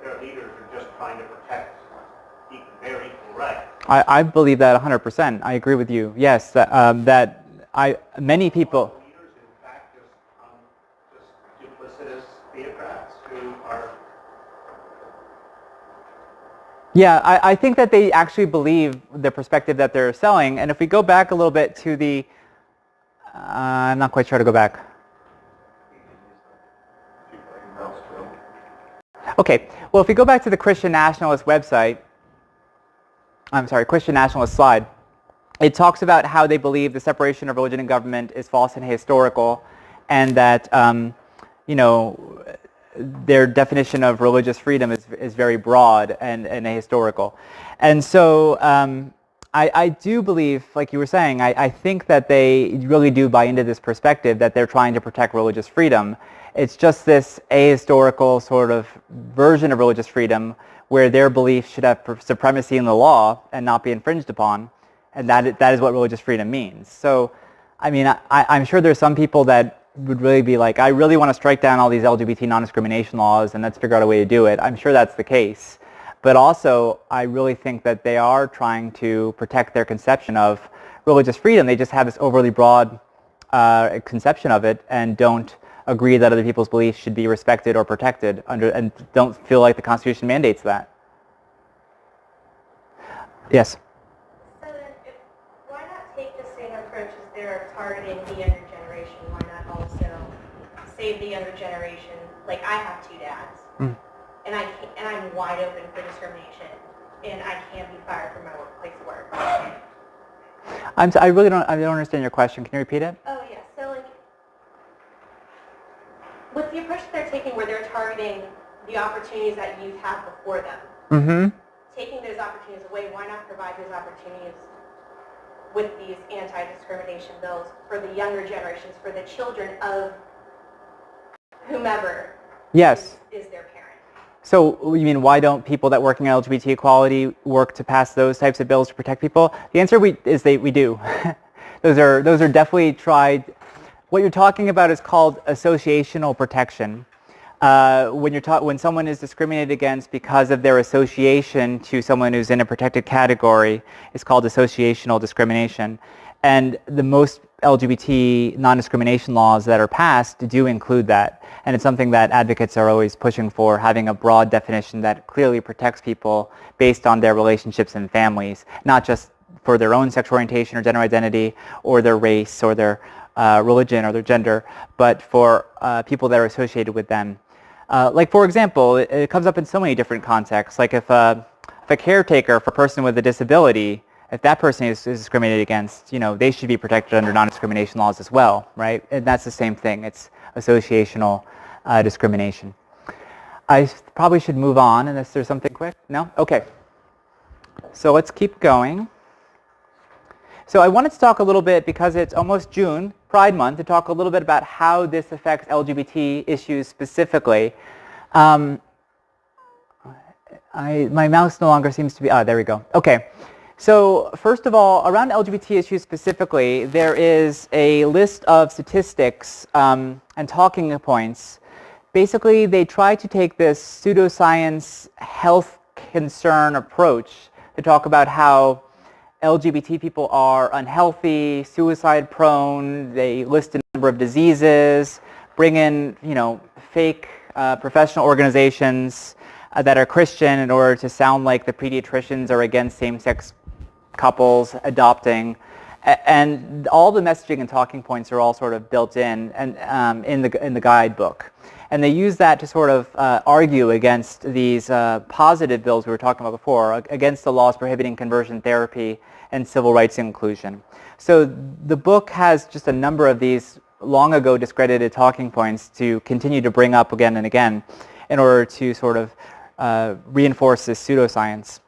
their leaders are just trying to protect their equal rights. I believe that 100%. I agree with you. Yes, many people. Leaders, in fact, just duplicitous theocrats who are. Yeah, I think that they actually believe the perspective that they're selling. And if we go back a little bit to the, I'm not quite sure how to go back. Okay, well, if we go back to the Christian Nationalist website, Christian Nationalist slide, it talks about how they believe the separation of religion and government is false and ahistorical, and that, their definition of religious freedom is very broad and ahistorical. And so I do believe, like you were saying, I think that they really do buy into this perspective that they're trying to protect religious freedom. It's just this ahistorical sort of version of religious freedom where their belief should have supremacy in the law and not be infringed upon, and that is what religious freedom means. So, I mean, I'm sure there's some people that would really be like, I really want to strike down all these LGBT non-discrimination laws and let's figure out a way to do it. I'm sure that's the case. But also, I really think that they are trying to protect their conception of religious freedom. They just have this overly broad conception of it and don't agree that other people's beliefs should be respected or protected and don't feel like the Constitution mandates that. Yes? So then, why not take the same approach as they're targeting the younger generation? Why not also save the younger generation? Like, I have 2 dads, and I'm wide open for discrimination, and I can't be fired from my workplace of work. I really don't understand your question. Can you repeat it? Oh yeah, so like, with the approach that they're taking where they're targeting the opportunities that youth have before them, taking those opportunities away, why not provide those opportunities with these anti-discrimination bills for the younger generations, for the children of whomever Yes. is their parent? So you mean why don't people that working on LGBT equality work to pass those types of bills to protect people? The answer is we do. Those are definitely tried. What you're talking about is called associational protection. When someone is discriminated against because of their association to someone who's in a protected category, it's called associational discrimination. And the most LGBT non-discrimination laws that are passed do include that. And it's something that advocates are always pushing for, having a broad definition that clearly protects people based on their relationships and families, not just for their own sexual orientation or gender identity or their race or their religion or their gender, but for people that are associated with them. Like, for example, it comes up in so many different contexts. Like if a caretaker for a person with a disability, if that person is discriminated against, they should be protected under non-discrimination laws as well, right? And that's the same thing. It's associational discrimination. I probably should move on unless there's something quick. No? Okay. So let's keep going. So I wanted to talk a little bit, because it's almost June, Pride Month, to talk a little bit about how this affects LGBT issues specifically. My mouse no longer seems to be, there we go. Okay. So first of all, around LGBT issues specifically, there is a list of statistics and talking points. Basically, they try to take this pseudoscience health concern approach to talk about how LGBT people are unhealthy, suicide prone. They list a number of diseases, bring in, fake professional organizations that are Christian in order to sound like the pediatricians are against same-sex couples adopting, and all the messaging and talking points are all sort of built in and in the guidebook, and they use that to sort of argue against these positive bills we were talking about before, against the laws prohibiting conversion therapy and civil rights inclusion. So the book has just a number of these long ago discredited talking points to continue to bring up again and again in order to sort of reinforce this pseudoscience.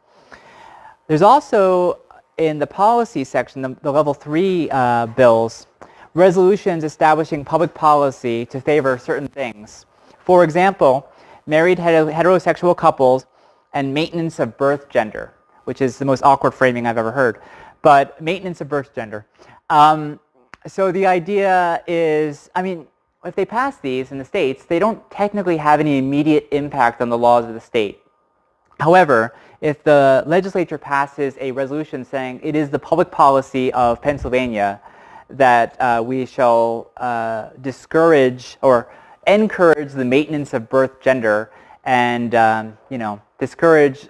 There's also, in the policy section, the level 3 bills, resolutions establishing public policy to favor certain things. For example, married heterosexual couples and maintenance of birth gender, which is the most awkward framing I've ever heard, but maintenance of birth gender. So the idea is, if they pass these in the states, they don't technically have any immediate impact on the laws of the state. However, if the legislature passes a resolution saying it is the public policy of Pennsylvania that we shall discourage or encourage the maintenance of birth gender and discourage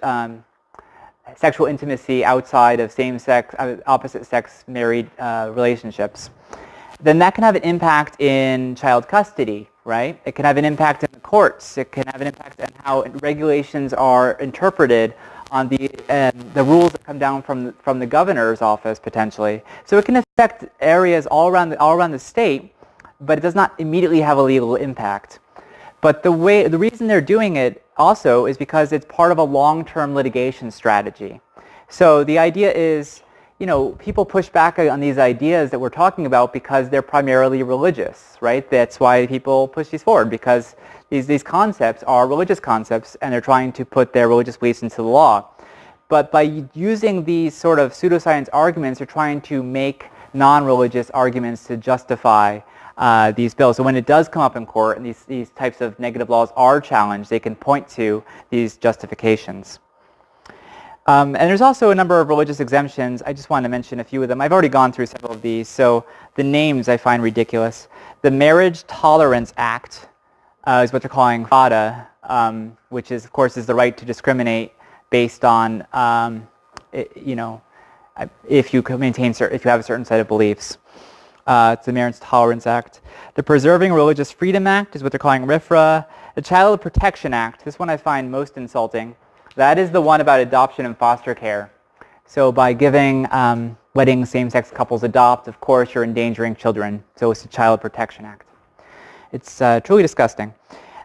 sexual intimacy outside of same-sex, opposite-sex married relationships, then that can have an impact in child custody, right? It can have an impact in the courts. It can have an impact on how regulations are interpreted on the rules that come down from the governor's office potentially. So it can affect areas all around the state, but it does not immediately have a legal impact. But the reason they're doing it also is because it's part of a long-term litigation strategy. So the idea is, people push back on these ideas that we're talking about because they're primarily religious, right? That's why people push these forward, because these concepts are religious concepts and they're trying to put their religious beliefs into the law. But by using these sort of pseudoscience arguments, they're trying to make non-religious arguments to justify these bills. So when it does come up in court and these types of negative laws are challenged, they can point to these justifications. And there's also a number of religious exemptions. I just wanted to mention a few of them. I've already gone through several of these, so the names I find ridiculous. The Marriage Tolerance Act is what they're calling FADA, which is, of course, is the right to discriminate based on, if you have a certain set of beliefs. It's the Marriage Tolerance Act. The Preserving Religious Freedom Act is what they're calling RFRA. The Child Protection Act, this one I find most insulting. That is the one about adoption and foster care. So by letting same-sex couples adopt, of course, you're endangering children. So it's the Child Protection Act. It's truly disgusting.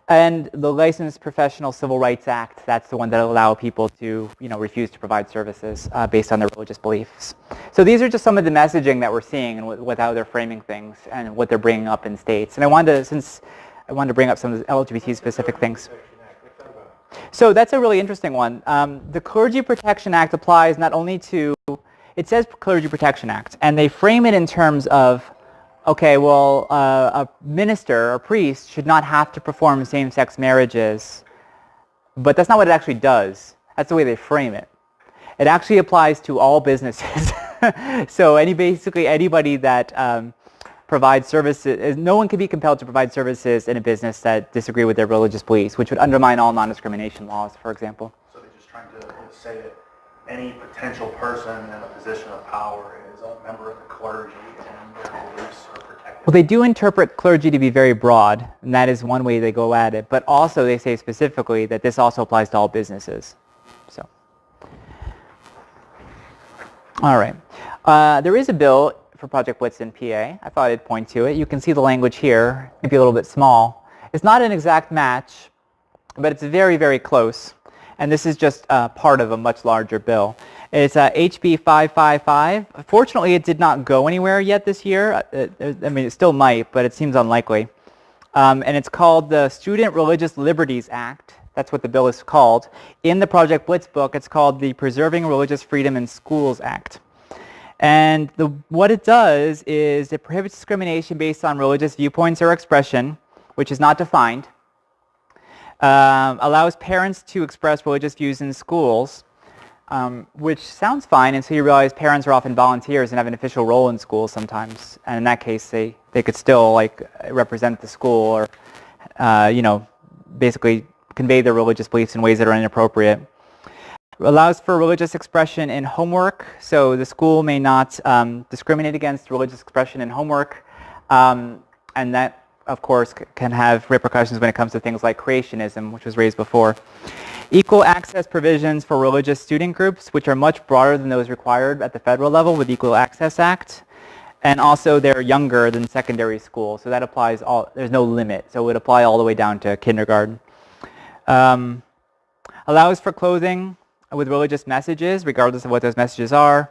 And the Licensed Professional Civil Rights Act, that's the one that allows people to, refuse to provide services based on their religious beliefs. So these are just some of the messaging that we're seeing and with how they're framing things and what they're bringing up in states. And I wanted to bring up some of the LGBT-specific things. So that's a really interesting one. The Clergy Protection Act applies not only to, it says Clergy Protection Act, and they frame it in terms of, okay, well, a minister or priest should not have to perform same-sex marriages, but that's not what it actually does. That's the way they frame it. It actually applies to all businesses. So basically anybody that provide services, no one can be compelled to provide services in a business that disagree with their religious beliefs, which would undermine all non-discrimination laws, for example. So they're just trying to say that any potential person in a position of power is a member of the clergy and their beliefs are protected. Well, they do interpret clergy to be very broad, and that is one way they go at it, but also they say specifically that this also applies to all businesses. So, all right. There is a bill for Project Blitz in PA. I thought I'd point to it. You can see the language here, maybe a little bit small. It's not an exact match, but it's very, very close. And this is just part of a much larger bill. It's HB 555. Fortunately, it did not go anywhere yet this year. It still might, but it seems unlikely. And it's called the Student Religious Liberties Act. That's what the bill is called. In the Project Blitz book, it's called the Preserving Religious Freedom in Schools Act. And what it does is it prohibits discrimination based on religious viewpoints or expression, which is not defined, allows parents to express religious views in schools, which sounds fine until you realize parents are often volunteers and have an official role in schools sometimes. And in that case, they could still represent the school or, basically convey their religious beliefs in ways that are inappropriate. Allows for religious expression in homework, so the school may not discriminate against religious expression in homework, and that, of course, can have repercussions when it comes to things like creationism, which was raised before. Equal access provisions for religious student groups, which are much broader than those required at the federal level with the Equal Access Act, and also they're younger than secondary school, so that applies there's no limit, so it would apply all the way down to kindergarten. Allows for clothing with religious messages, regardless of what those messages are.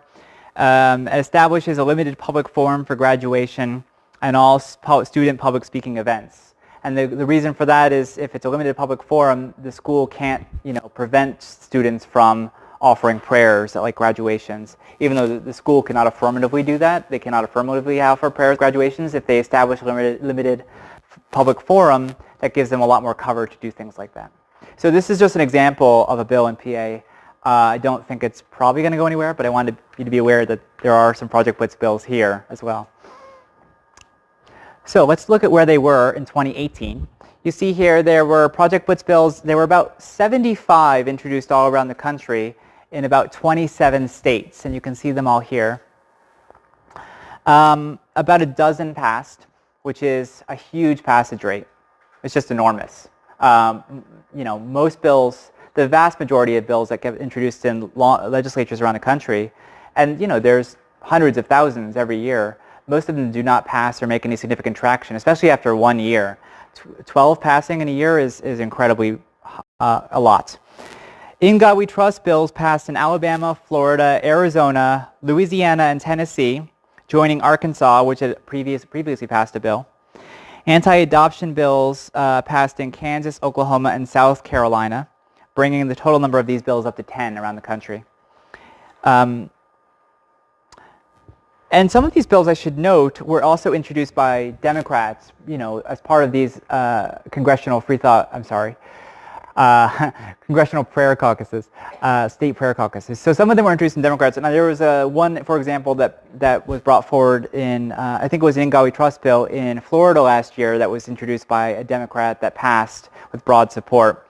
Establishes a limited public forum for graduation and all student public speaking events. And the reason for that is if it's a limited public forum, the school can't prevent students from offering prayers at graduations. Even though the school cannot affirmatively do that, they cannot affirmatively offer prayers at graduations. If they establish a limited public forum, that gives them a lot more cover to do things like that. So this is just an example of a bill in PA. I don't think it's probably going to go anywhere, but I wanted you to be aware that there are some Project Blitz bills here as well. So let's look at where they were in 2018. You see here there were Project Blitz bills. There were about 75 introduced all around the country in about 27 states, and you can see them all here. About a dozen passed, which is a huge passage rate. It's just enormous. Most bills, the vast majority of bills that get introduced in legislatures around the country, and there's hundreds of thousands every year, most of them do not pass or make any significant traction, especially after 1 year. 12 passing in a year is incredibly a lot. In God We Trust bills passed in Alabama, Florida, Arizona, Louisiana, and Tennessee, joining Arkansas, which had previously passed a bill. Anti-adoption bills passed in Kansas, Oklahoma, and South Carolina, bringing the total number of these bills up to 10 around the country. And some of these bills, I should note, were also introduced by Democrats, as part of these congressional congressional prayer caucuses, state prayer caucuses. So some of them were introduced in Democrats. And there was one, for example, that was brought forward in, I think it was an Ingawi Trust bill in Florida last year that was introduced by a Democrat that passed with broad support.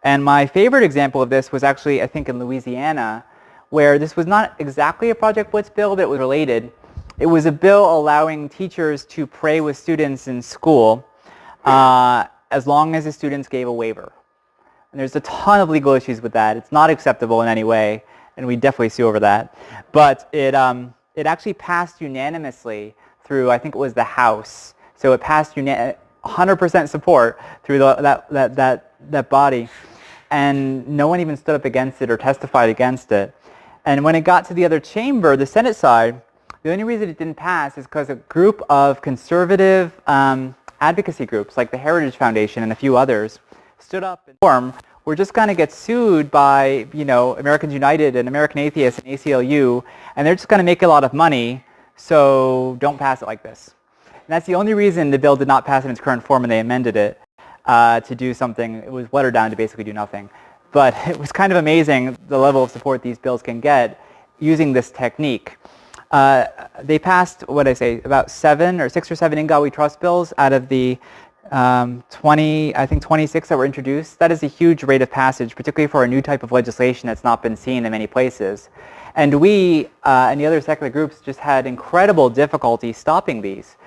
And my favorite example of this was actually, I think, in Louisiana, where this was not exactly a Project Blitz bill, but it was related. It was a bill allowing teachers to pray with students in school as long as the students gave a waiver. And there's a ton of legal issues with that. It's not acceptable in any way, and we definitely sue over that. But it actually passed unanimously through, I think it was the House. So it passed 100% support through that body, and no one even stood up against it or testified against it. And when it got to the other chamber, the Senate side, the only reason it didn't pass is because a group of conservative advocacy groups like the Heritage Foundation and a few others stood up and formed, we're just going to get sued by, Americans United and American Atheists and ACLU, and they're just going to make a lot of money, so don't pass it like this. And that's the only reason the bill did not pass in its current form, and they amended it to do something. It was watered down to basically do nothing. But it was kind of amazing the level of support these bills can get using this technique. They passed, about 6 or 7 Ingawi Trust bills out of the 26 that were introduced. That is a huge rate of passage, particularly for a new type of legislation that's not been seen in many places. And we and the other secular groups just had incredible difficulty stopping these.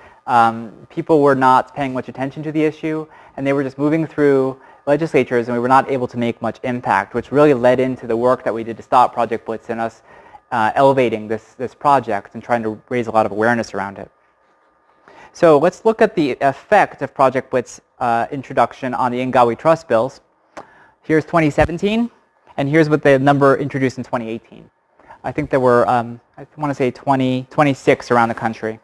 People were not paying much attention to the issue, and they were just moving through legislatures, and we were not able to make much impact, which really led into the work that we did to stop Project Blitz and us elevating this project and trying to raise a lot of awareness around it. So let's look at the effect of Project Blitz introduction on the Ingawi Trust bills. Here's 2017, and here's what the number introduced in 2018. I think there were, I want to say 26 around the country.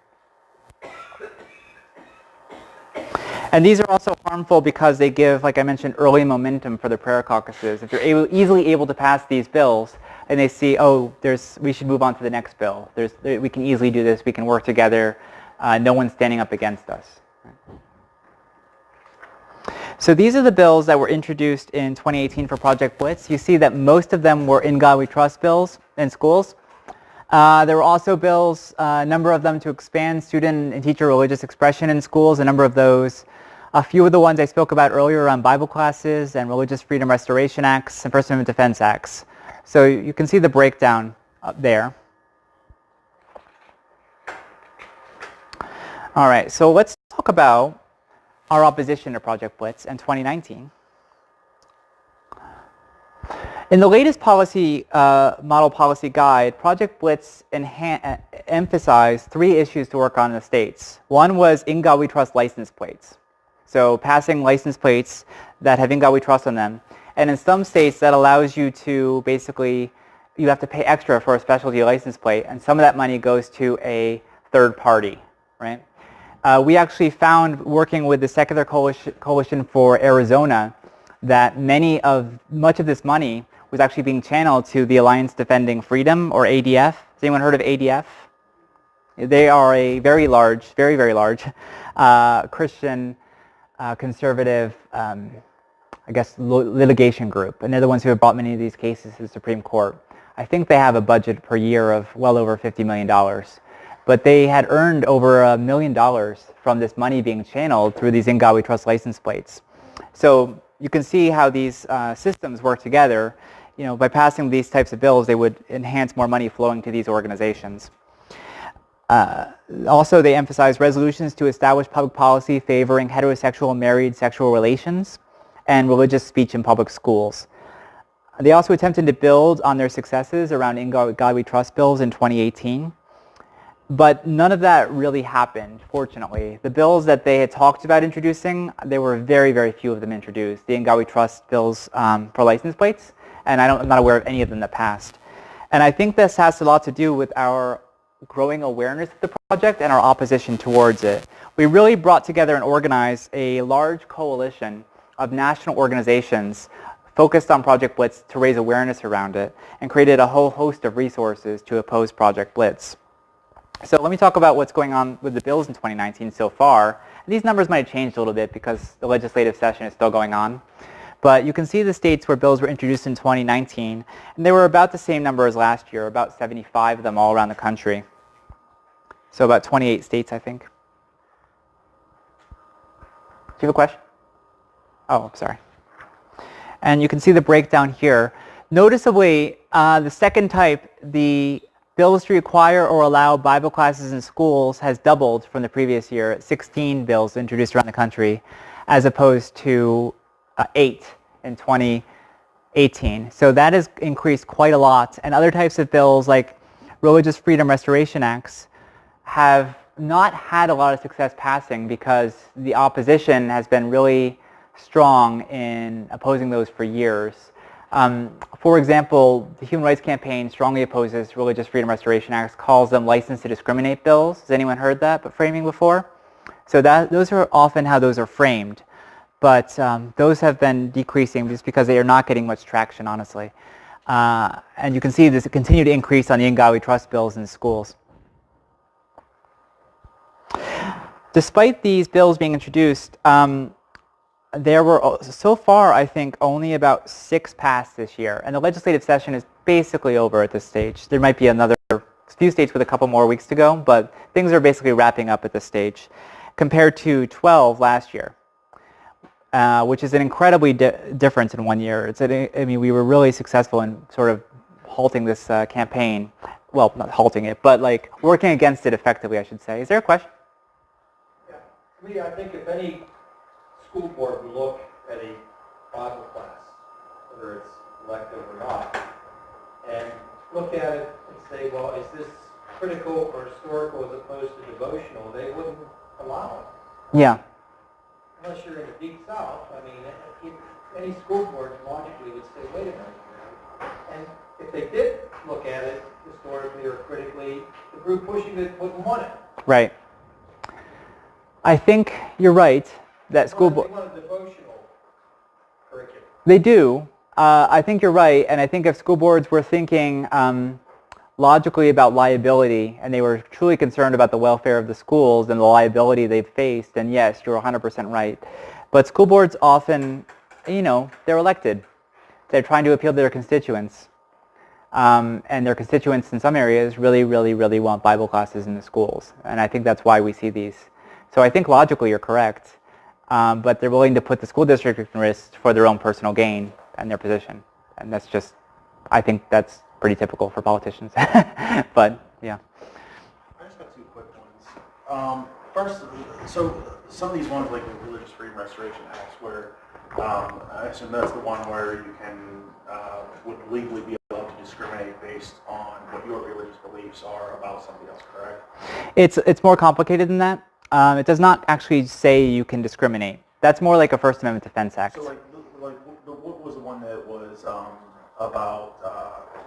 And these are also harmful because they give, like I mentioned, early momentum for the prayer caucuses. If you're easily able to pass these bills and they see, oh, we should move on to the next bill. We can easily do this. We can work together. No one's standing up against us. So these are the bills that were introduced in 2018 for Project Blitz. You see that most of them were Ingawi Trust bills in schools. There were also bills, a number of them to expand student and teacher religious expression in schools, a number of those. A few of the ones I spoke about earlier around Bible classes and Religious Freedom Restoration Acts and First Amendment Defense Acts. So you can see the breakdown up there. All right, so let's talk about our opposition to Project Blitz in 2019. In the latest policy model policy guide, Project Blitz emphasized 3 issues to work on in the states. One was Ingawi Trust license plates. So passing license plates that have Ingawi Trust on them. And in some states that allows you to basically, you have to pay extra for a specialty license plate, and some of that money goes to a third party, right? We actually found, working with the Secular Coalition for Arizona, that much of this money was actually being channeled to the Alliance Defending Freedom, or ADF. Has anyone heard of ADF? They are a very, very large Christian conservative, litigation group. And they're the ones who have brought many of these cases to the Supreme Court. I think they have a budget per year of well over $50 million. But they had earned over $1 million from this money being channeled through these Ingawi Trust license plates. So you can see how these systems work together. By passing these types of bills, they would enhance more money flowing to these organizations. Also, they emphasize resolutions to establish public policy favoring heterosexual married sexual relations and religious speech in public schools. They also attempted to build on their successes around Ingawi Trust bills in 2018. But none of that really happened, fortunately. The bills that they had talked about introducing, there were very, very few of them introduced. The Ingawi Trust bills for license plates, and I'm not aware of any of them that passed. And I think this has a lot to do with our growing awareness of the project and our opposition towards it. We really brought together and organized a large coalition of national organizations focused on Project Blitz to raise awareness around it, and created a whole host of resources to oppose Project Blitz. So let me talk about what's going on with the bills in 2019 so far. And these numbers might have changed a little bit because the legislative session is still going on. But you can see the states where bills were introduced in 2019, and they were about the same number as last year, about 75 of them all around the country. So about 28 states, I think. Do you have a question? Oh, sorry. And you can see the breakdown here. Noticeably, the second type, the bills to require or allow Bible classes in schools, has doubled from the previous year, 16 bills introduced around the country, as opposed to 8 in 2018. So that has increased quite a lot. And other types of bills like Religious Freedom Restoration Acts have not had a lot of success passing because the opposition has been really strong in opposing those for years. For example, the Human Rights Campaign strongly opposes Religious Freedom Restoration Acts, calls them license to discriminate bills. Has anyone heard that framing before? So those are often how those are framed. But those have been decreasing just because they are not getting much traction, honestly. And you can see this continue to increase on the In God We Trust bills in schools. Despite these bills being introduced, there were so far, I think, only about 6 passed this year. And the legislative session is basically over at this stage. There might be another few states with a couple more weeks to go, but things are basically wrapping up at this stage, compared to 12 last year. Which is an incredibly difference in 1 year. I mean, we were really successful in sort of halting this campaign. Well, not halting it, but like working against it effectively, I should say. Is there a question? Yeah. To me, I think if any school board would look at a Bible class, whether it's elective or not, and look at it and say, well, is this critical or historical as opposed to devotional, they wouldn't allow it. Yeah. Unless you're in the deep south, I mean, any school board logically would say, wait a minute. And if they did look at it historically or critically, the group pushing it wouldn't want it. Right. I think you're right that school board... They want a devotional curriculum. They do. I think you're right, and I think if school boards were thinking logically about liability, and they were truly concerned about the welfare of the schools and the liability they've faced, and yes, you're 100% right. But school boards often, you know, they're elected. They're trying to appeal to their constituents. And their constituents in some areas really, really, really want Bible classes in the schools. And I think that's why we see these. So I think logically you're correct. But they're willing to put the school district at risk for their own personal gain and their position. And that's just, I think that's pretty typical for politicians. But, yeah. I just got 2 quick ones. First, so some of these ones, like the Religious Freedom Restoration Acts, where I assume that's the one where you can, would legally be allowed to discriminate based on what your religious beliefs are about somebody else, correct? It's more complicated than that. It does not actually say you can discriminate. That's more like a First Amendment Defense Act. So what was the one that was about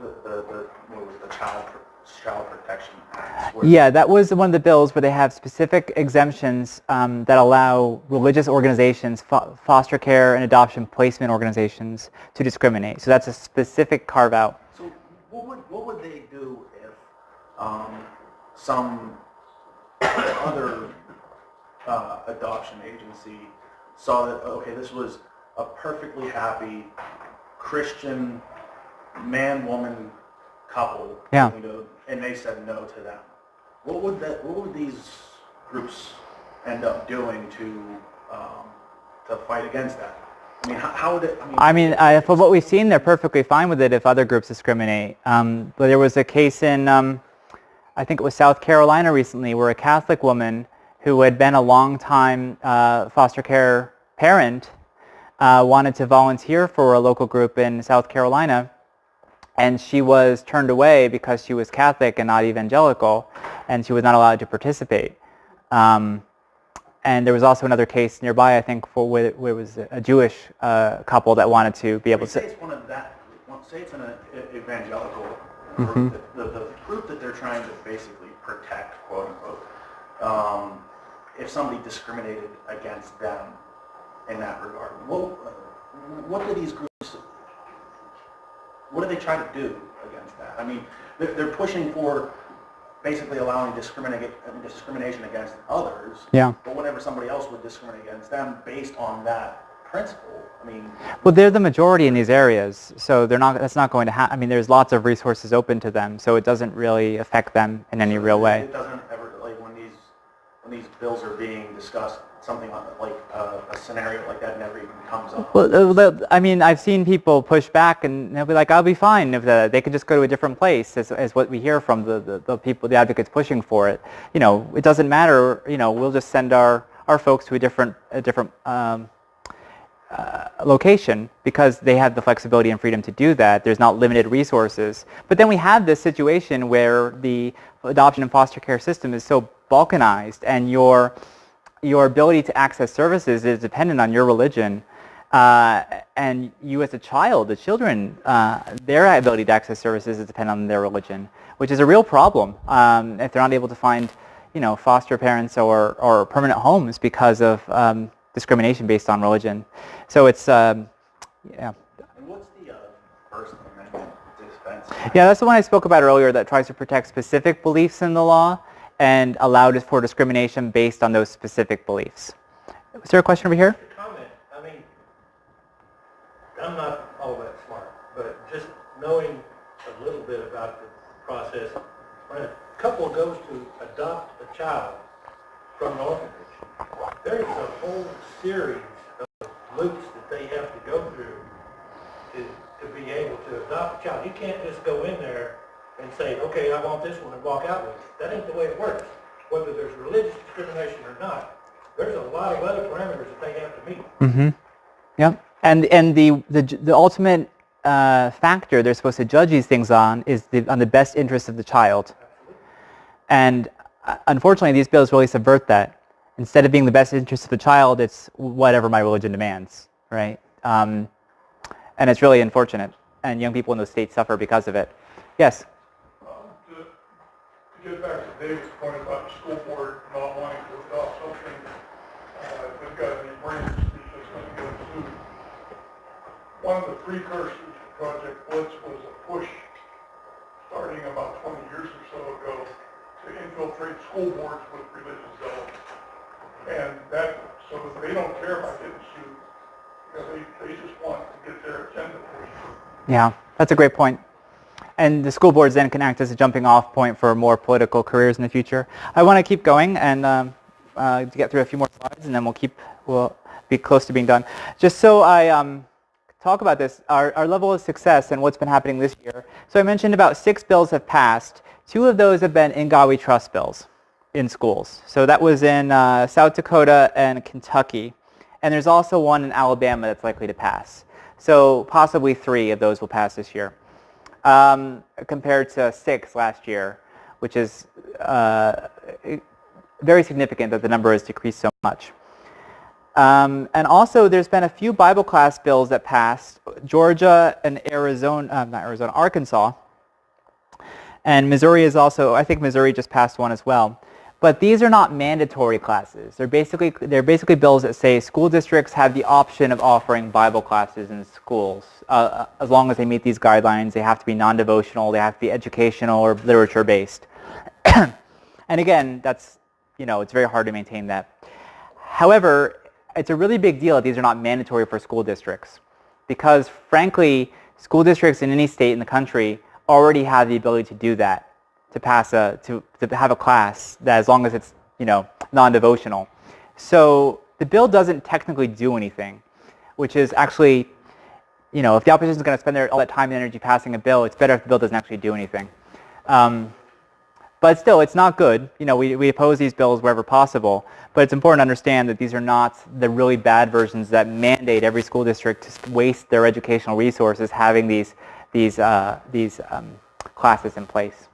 what was the Child Protection Act? Yeah, that was one of the bills where they have specific exemptions that allow religious organizations, foster care and adoption placement organizations, to discriminate. So that's a specific carve-out. So what would they do if some other adoption agency saw that, okay, this was a perfectly happy Christian man-woman couple, yeah, you know, and they said no to them? What would these groups end up doing to fight against that? I mean, how would it? From what we've seen, they're perfectly fine with it if other groups discriminate. But there was a case in, I think it was South Carolina recently, where a Catholic woman who had been a long-time foster care parent wanted to volunteer for a local group in South Carolina, and she was turned away because she was Catholic and not evangelical, and she was not allowed to participate. And there was also another case nearby, I think, where it was a Jewish couple that wanted to be able to... Say it's one of that. Say it's an evangelical Mm-hmm. group, the group that they're trying to basically protect, quote unquote. If somebody discriminated against them in that regard, what do these groups? What do they try to do against that? I mean, they're pushing for basically allowing discrimination against others. Yeah. But whenever somebody else would discriminate against them based on that principle, I mean. Well, they're the majority in these areas, so they're not. That's not going to happen. I mean, there's lots of resources open to them, so it doesn't really affect them in any real way. It doesn't ever, like when these bills are being discussed, something like a scenario like that never even comes up. Well, I mean, I've seen people push back, and they'll be like, "I'll be fine if they could just go to a different place," as what we hear from the people, the advocates pushing for it. You know, it doesn't matter. You know, we'll just send our folks to a different location because they have the flexibility and freedom to do that. There's not limited resources. But then we have this situation where the adoption and foster care system is so balkanized, and your ability to access services is dependent on your religion, and you as a child, the children, their ability to access services is dependent on their religion, which is a real problem if they're not able to find, you know, foster parents or permanent homes because of discrimination based on religion. So it's, yeah. And what's the First Amendment defense? Yeah, that's the one I spoke about earlier that tries to protect specific beliefs in the law and allow for discrimination based on those specific beliefs. Was there a question over here? Comment. I mean, I'm not all that smart, but just knowing a little bit about the process, when a couple goes to adopt a child from an orphanage, there's a whole series of loops that they have to go through to be able to adopt a child. You can't just go in there and say, okay, I want this one, and walk out with it. That ain't the way it works. Whether there's religious discrimination or not, there's a lot of other parameters that they have to meet. Mm-hmm. Yep. And the ultimate factor they're supposed to judge these things on is on the best interest of the child. Absolutely. And unfortunately, these bills really subvert that. Instead of being the best interest of the child, it's whatever my religion demands, right? And it's really unfortunate. And young people in those states suffer because of it. Yes? To get back to David's point about the school board not wanting to adopt something, if they've got any brains, because going to get sued. One of the precursors to Project Blitz was a push starting about 20 years or so ago to infiltrate school boards with religious zealots. And that, so that they don't care about getting sued, because they just want to get their agenda pushed. Yeah, that's a great point. And the school boards then can act as a jumping off point for more political careers in the future. I want to keep going and get through a few more slides, and then we'll be close to being done. Just so I talk about this, our level of success and what's been happening this year. So I mentioned about 6 bills have passed. 2 of those have been in God We Trust bills in schools. So that was in South Dakota and Kentucky. And there's also one in Alabama that's likely to pass. So possibly 3 of those will pass this year, compared to 6 last year, which is very significant that the number has decreased so much. And also there's been a few Bible class bills that passed, Georgia and Arkansas. And Missouri is also, I think Missouri just passed one as well. But these are not mandatory classes. They're basically bills that say school districts have the option of offering Bible classes in schools. As long as they meet these guidelines, they have to be non-devotional, they have to be educational or literature-based. And again, that's, it's very hard to maintain that. However, it's a really big deal that these are not mandatory for school districts, because frankly, school districts in any state in the country already have the ability to do that, to pass to have a class that, as long as it's non-devotional. So the bill doesn't technically do anything, which is actually, if the opposition is going to spend all that time and energy passing a bill, it's better if the bill doesn't actually do anything. But still, it's not good. We oppose these bills wherever possible, but it's important to understand that these are not the really bad versions that mandate every school district to waste their educational resources having these classes in place.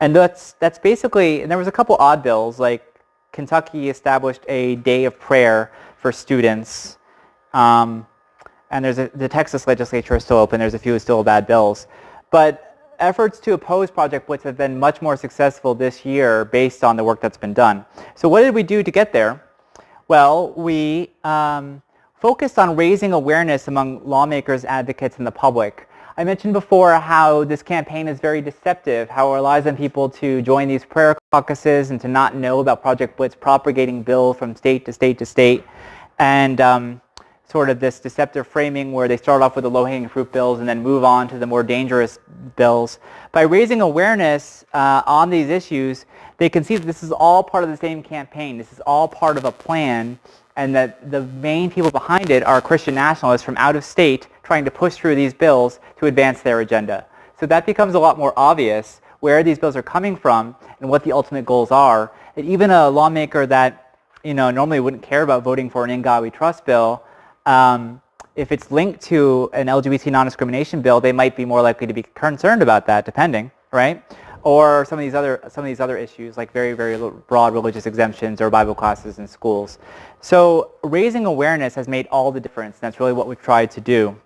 And that's basically, and there was a couple odd bills, like Kentucky established a day of prayer for students, and the Texas legislature is still open. There's a few still bad bills. But efforts to oppose Project Blitz have been much more successful this year based on the work that's been done. So what did we do to get there? Well, we focused on raising awareness among lawmakers, advocates, and the public I mentioned before how this campaign is very deceptive, how it relies on people to join these prayer caucuses and to not know about Project Blitz propagating bills from state to state to state, and sort of this deceptive framing where they start off with the low-hanging fruit bills and then move on to the more dangerous bills. By raising awareness on these issues, they can see that this is all part of the same campaign. This is all part of a plan, and that the main people behind it are Christian nationalists from out of state trying to push through these bills to advance their agenda. So that becomes a lot more obvious where these bills are coming from and what the ultimate goals are. And even a lawmaker that normally wouldn't care about voting for an In God We Trust bill, if it's linked to an LGBT non-discrimination bill, they might be more likely to be concerned about that, depending, right? Or some of these other issues, like very, very broad religious exemptions or Bible classes in schools. So raising awareness has made all the difference, and that's really what we've tried to do.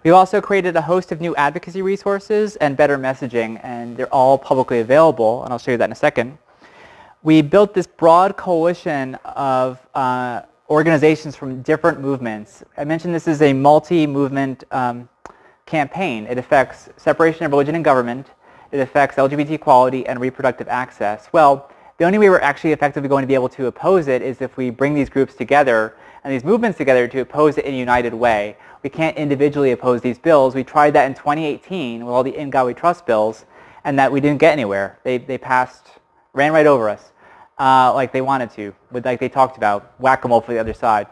We've also created a host of new advocacy resources and better messaging, and they're all publicly available, and I'll show you that in a second. We built this broad coalition of organizations from different movements. I mentioned this is a multi-movement campaign. It affects separation of religion and government. It affects LGBT equality and reproductive access. Well, the only way we're actually effectively going to be able to oppose it is if we bring these groups together and these movements together to oppose it in a united way. We can't individually oppose these bills. We tried that in 2018 with all the In God We Trust bills, and that we didn't get anywhere. They passed, ran right over us. Like they wanted to, like they talked about, whack-a-mole for the other side.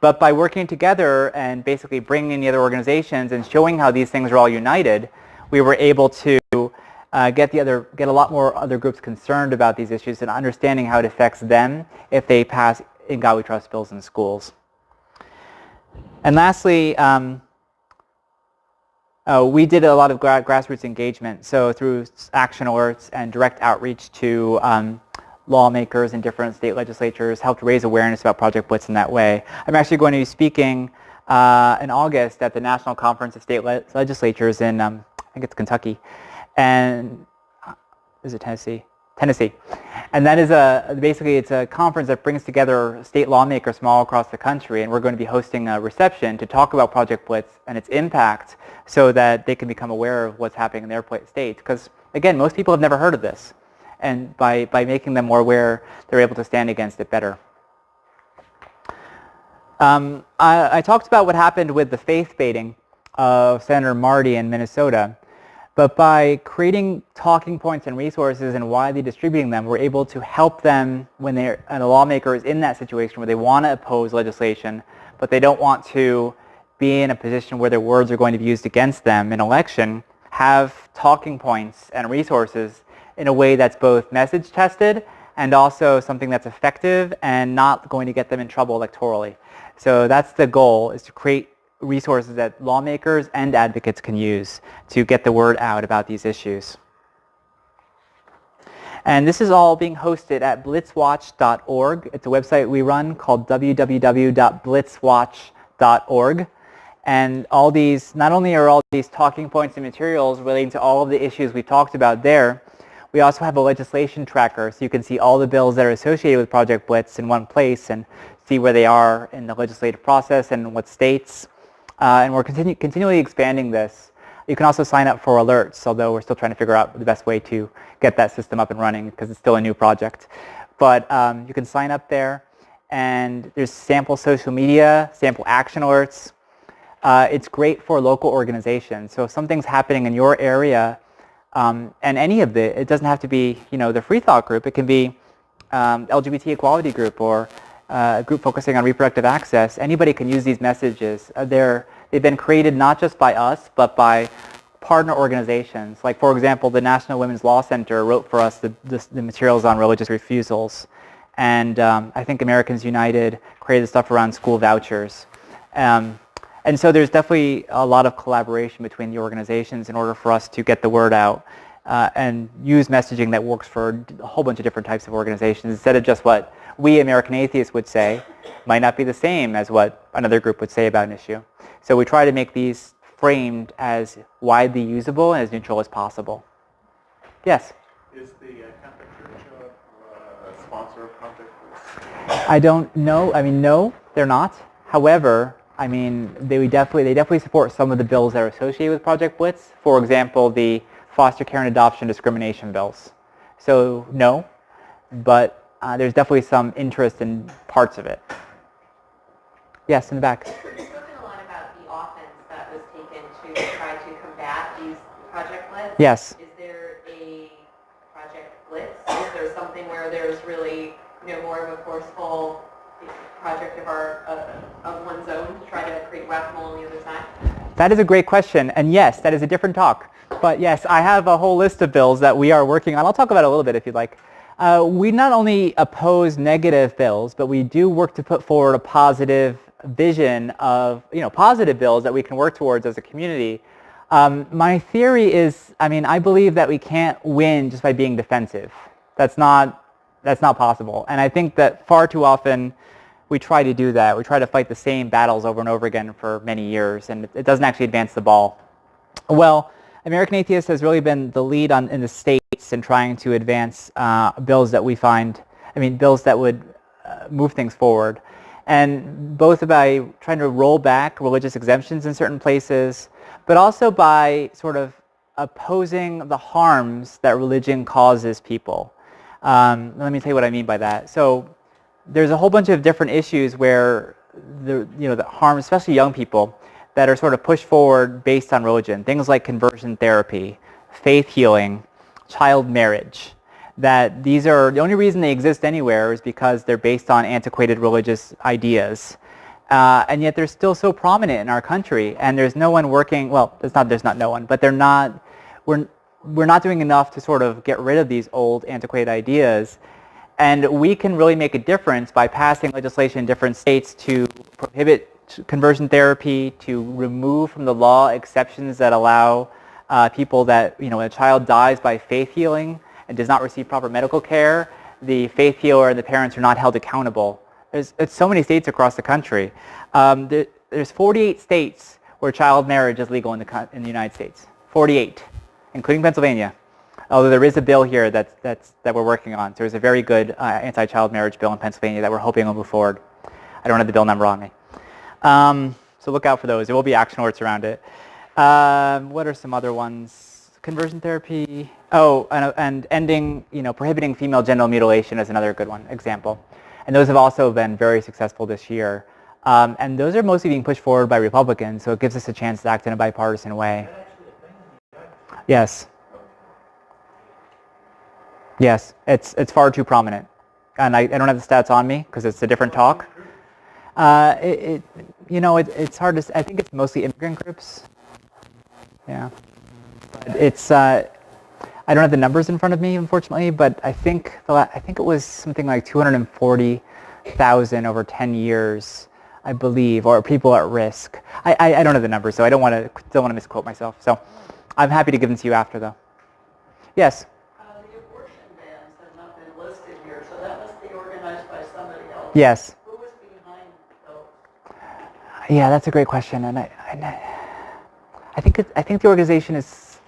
But by working together and basically bringing in the other organizations and showing how these things are all united, we were able to get a lot more other groups concerned about these issues and understanding how it affects them if they pass In God We Trust bills in schools. And lastly, we did a lot of grassroots engagement. So through action alerts and direct outreach to lawmakers in different state legislatures, helped raise awareness about Project Blitz in that way. I'm actually going to be speaking in August at the National Conference of State Legislatures in, I think it's Kentucky, and is it Tennessee? Tennessee. And that is basically it's a conference that brings together state lawmakers from all across the country, and we're going to be hosting a reception to talk about Project Blitz and its impact so that they can become aware of what's happening in their state. Because again, most people have never heard of this. And by making them more aware, they're able to stand against it better. I talked about what happened with the faith baiting of Senator Marty in Minnesota. But by creating talking points and resources and widely distributing them, we're able to help them when a lawmaker is in that situation where they want to oppose legislation, but they don't want to be in a position where their words are going to be used against them in election, have talking points and resources in a way that's both message tested and also something that's effective and not going to get them in trouble electorally. So that's the goal, is to create resources that lawmakers and advocates can use to get the word out about these issues. And this is all being hosted at blitzwatch.org. It's a website we run called www.blitzwatch.org. And all these, not only are all these talking points and materials relating to all of the issues we talked about there, we also have a legislation tracker, so you can see all the bills that are associated with Project Blitz in one place and see where they are in the legislative process and what states. And we're continually expanding this. You can also sign up for alerts, although we're still trying to figure out the best way to get that system up and running because it's still a new project. But you can sign up there, and there's sample social media, sample action alerts. It's great for local organizations. So if something's happening in your area, and any of it doesn't have to be, the Freethought group. It can be LGBT equality group or a group focusing on reproductive access. Anybody can use these messages. They've been created not just by us, but by partner organizations. Like, for example, the National Women's Law Center wrote for us the materials on religious refusals. And I think Americans United created stuff around school vouchers. And so there's definitely a lot of collaboration between the organizations in order for us to get the word out and use messaging that works for a whole bunch of different types of organizations instead of just what we American Atheists would say might not be the same as what another group would say about an issue. So we try to make these framed as widely usable and as neutral as possible. Yes? Is the Catholic Church a sponsor of Project Blitz? I don't know. I mean, no, they're not. However, I mean, they definitely support some of the bills that are associated with Project Blitz. For example, the foster care and adoption discrimination bills. So no, but there's definitely some interest in parts of it. Yes, in the back. You've spoken a lot about the offense that was taken to try to combat these Project Blitz. Yes. Is there a Project Blitz? Is there something where there's really, more of a forceful project of one's own to try to create whack-a-mole on the other side? That is a great question, and yes, that is a different talk. But yes, I have a whole list of bills that we are working on. I'll talk about it a little bit if you'd like. We not only oppose negative bills, but we do work to put forward a positive vision of, positive bills that we can work towards as a community. My theory is, I believe that we can't win just by being defensive. That's not possible. And I think that far too often we try to do that. We try to fight the same battles over and over again for many years, and it doesn't actually advance the ball. Well, American Atheists has really been the lead in the states in trying to advance bills that we find, bills that would move things forward. And both by trying to roll back religious exemptions in certain places, but also by sort of opposing the harms that religion causes people. Let me tell you what I mean by that. So there's a whole bunch of different issues where the harm, especially young people, that are sort of pushed forward based on religion. Things like conversion therapy, faith healing, child marriage. That these are, the only reason they exist anywhere is because they're based on antiquated religious ideas. And yet they're still so prominent in our country, and there's no one working, well, there's not no one, but we're not doing enough to sort of get rid of these old antiquated ideas. And we can really make a difference by passing legislation in different states to prohibit conversion therapy, to remove from the law exceptions that allow people that, when a child dies by faith healing and does not receive proper medical care, the faith healer and the parents are not held accountable. There's so many states across the country. There's 48 states where child marriage is legal in the United States. 48, including Pennsylvania. Although there is a bill here that we're working on. So there's a very good anti-child marriage bill in Pennsylvania that we're hoping will move forward. I don't have the bill number on me. So look out for those. There will be action alerts around it. What are some other ones? Conversion therapy. Oh, and ending, prohibiting female genital mutilation is another good one, example. And those have also been very successful this year. And those are mostly being pushed forward by Republicans, so it gives us a chance to act in a bipartisan way. Yes. Yes, it's far too prominent. And I don't have the stats on me because it's a different talk. It's hard to say. I think it's mostly immigrant groups. Yeah. But it's, I don't have the numbers in front of me, unfortunately, but I think it was something like 240,000 over 10 years, I believe, or people at risk. I don't have the numbers, so I don't want to misquote myself. So I'm happy to give them to you after, though. Yes? The abortion bans have not been listed here, so that must be organized by somebody else. Yes. Who was behind those? Yeah, that's a great question, and I think the organization is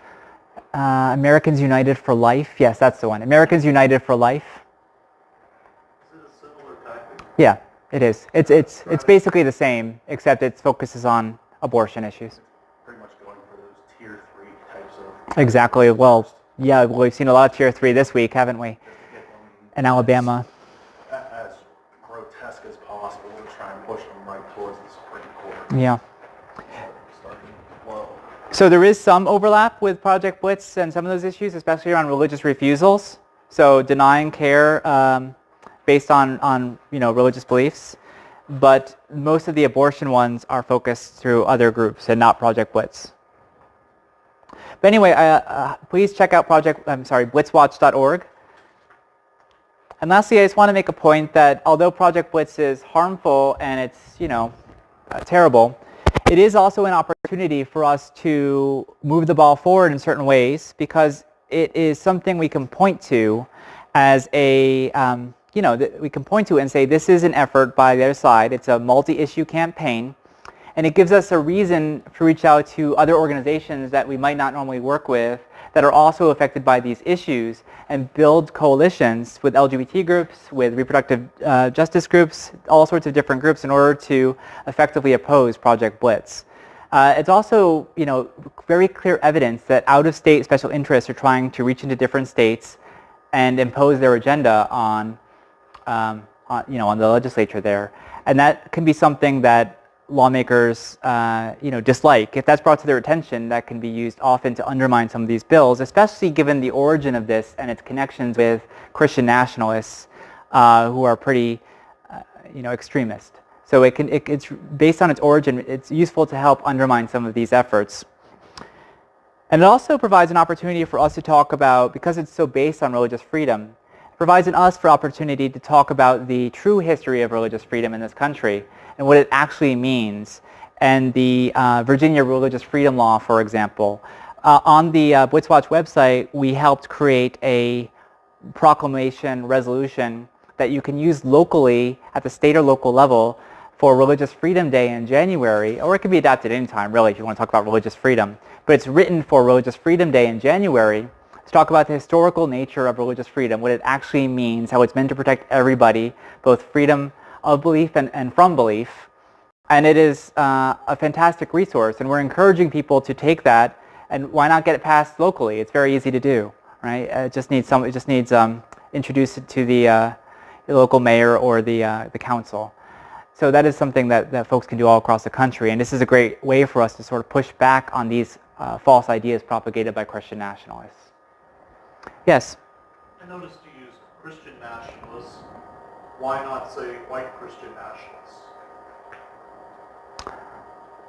Americans United for Life. Yes, that's the one. Americans United for Life. Is it a similar tactic? Yeah, it is. It's basically the same, except it focuses on abortion issues. Pretty much going for those tier 3 types of... Exactly. Well, yeah, we've seen a lot of tier 3 this week, haven't we? In Alabama. As grotesque as possible to try and push them right towards the Supreme Court. Yeah. Starting low. So there is some overlap with Project Blitz and some of those issues, especially around religious refusals. So denying care based on religious beliefs. But most of the abortion ones are focused through other groups and not Project Blitz. But anyway, please check out blitzwatch.org. And lastly, I just want to make a point that although Project Blitz is harmful and it's, terrible, it is also an opportunity for us to move the ball forward in certain ways because it is something we can point to as a, we can point to and say this is an effort by the other side. It's a multi-issue campaign, And it gives us a reason to reach out to other organizations that we might not normally work with that are also affected by these issues and build coalitions with LGBT groups, with reproductive justice groups, all sorts of different groups in order to effectively oppose Project Blitz. It's also, very clear evidence that out-of-state special interests are trying to reach into different states and impose their agenda on the legislature there. And that can be something that lawmakers, dislike. If that's brought to their attention, that can be used often to undermine some of these bills, especially given the origin of this and its connections with Christian nationalists who are pretty, extremist. So it's based on its origin, it's useful to help undermine some of these efforts. And it also provides an opportunity for us to talk about, because it's so based on religious freedom, it provides an opportunity to talk about the true history of religious freedom in this country and what it actually means. And the Virginia Religious Freedom Law, for example. On the Blitzwatch website, we helped create a proclamation resolution that you can use locally at the state or local level for Religious Freedom Day in January, or it can be adapted anytime, really, if you want to talk about religious freedom. But it's written for Religious Freedom Day in January to talk about the historical nature of religious freedom, what it actually means, how it's meant to protect everybody, both freedom of belief and from belief. And it is a fantastic resource, and we're encouraging people to take that, and why not get it passed locally? It's very easy to do, right? It just needs introduce it to the local mayor or the council. So that is something that folks can do all across the country, and this is a great way for us to sort of push back on these false ideas propagated by Christian nationalists. Yes? I noticed you used Christian nationalists. Why not say white Christian nationalists?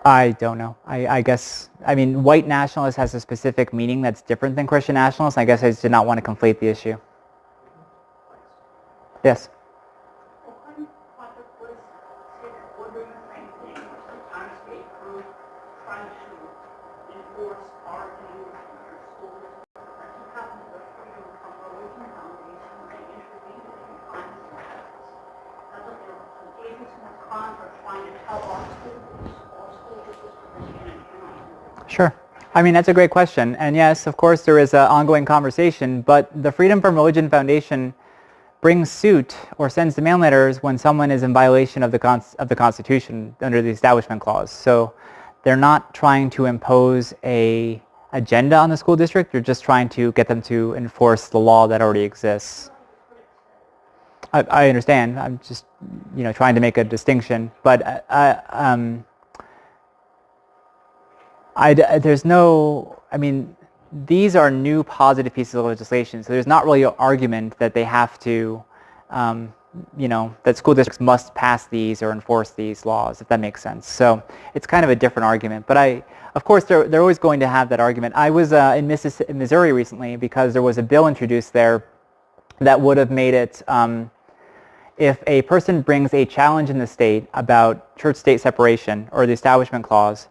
I don't know. I guess, white nationalist has a specific meaning that's different than Christian nationalist. I guess I just did not want to conflate the issue. Yes? Well, couldn't Project Blitz say that we're doing the same thing, or sometimes state group trying to enforce our views in their schools? Like what happened to the Freedom from Religion Foundation when they intervened in times like this? I thought they were engaging in a crime for trying to tell our school districts what they can and cannot do. Sure. That's a great question. And yes, of course, there is an ongoing conversation, but the Freedom from Religion Foundation brings suit or sends demand letters when someone is in violation of the Constitution under the Establishment Clause. So they're not trying to impose an agenda on the school district. They're just trying to get them to enforce the law that already exists. I understand. I'm just trying to make a distinction. But there's no, these are new positive pieces of legislation, so there's not really an argument that they have to, that school districts must pass these or enforce these laws, if that makes sense. So it's kind of a different argument. But of course, they're always going to have that argument. I was in Missouri recently because there was a bill introduced there that would have made it, if a person brings a challenge in the state about church-state separation or the Establishment Clause,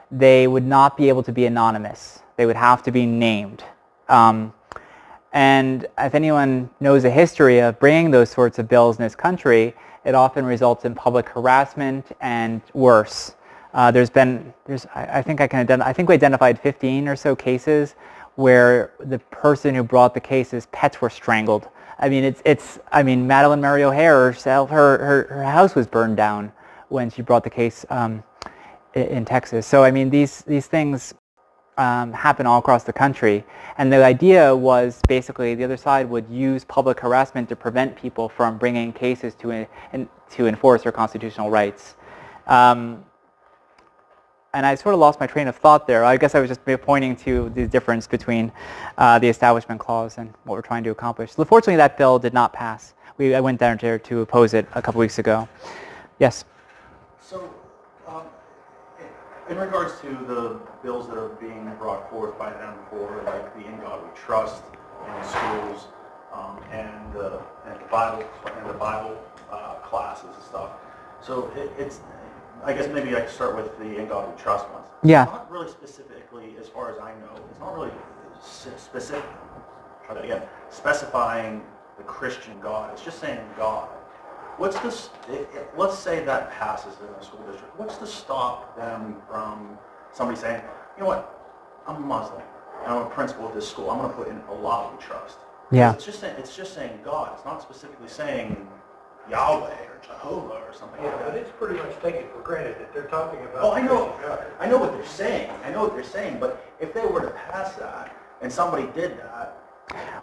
they would not be able to be anonymous. They would have to be named. And if anyone knows the history of bringing those sorts of bills in this country, it often results in public harassment and worse. I think we identified 15 or so cases where the person who brought the case's pets were strangled. Madeline Mary O'Hare herself, her house was burned down when she brought the case in Texas. So these things happen all across the country, and the idea was basically the other side would use public harassment to prevent people from bringing cases to enforce their constitutional rights. And I sort of lost my train of thought there. I guess I was just pointing to the difference between the Establishment Clause and what we're trying to accomplish. So fortunately, that bill did not pass. I went down there to oppose it a couple weeks ago. Yes? So, in regards to the bills that are being brought forth by them for, like the In God We Trust in schools and the Bible classes and stuff. So it's, I guess maybe I could start with the In God We Trust ones. Yeah. It's not really specifically, as far as I know, it's not really specific. Try that again. Specifying the Christian God. It's just saying God. what's this, let's say that passes in a school district, what's to stop them from somebody saying, you know what, I'm Muslim, and I'm a principal at this school, I'm going to put in Allah we trust. Yeah. It's just saying God, it's not specifically saying Yahweh or Jehovah or something Yeah, like but that. it's pretty much taken for granted that they're talking about. Oh, I know what they're saying, but if they were to pass that, and somebody did that,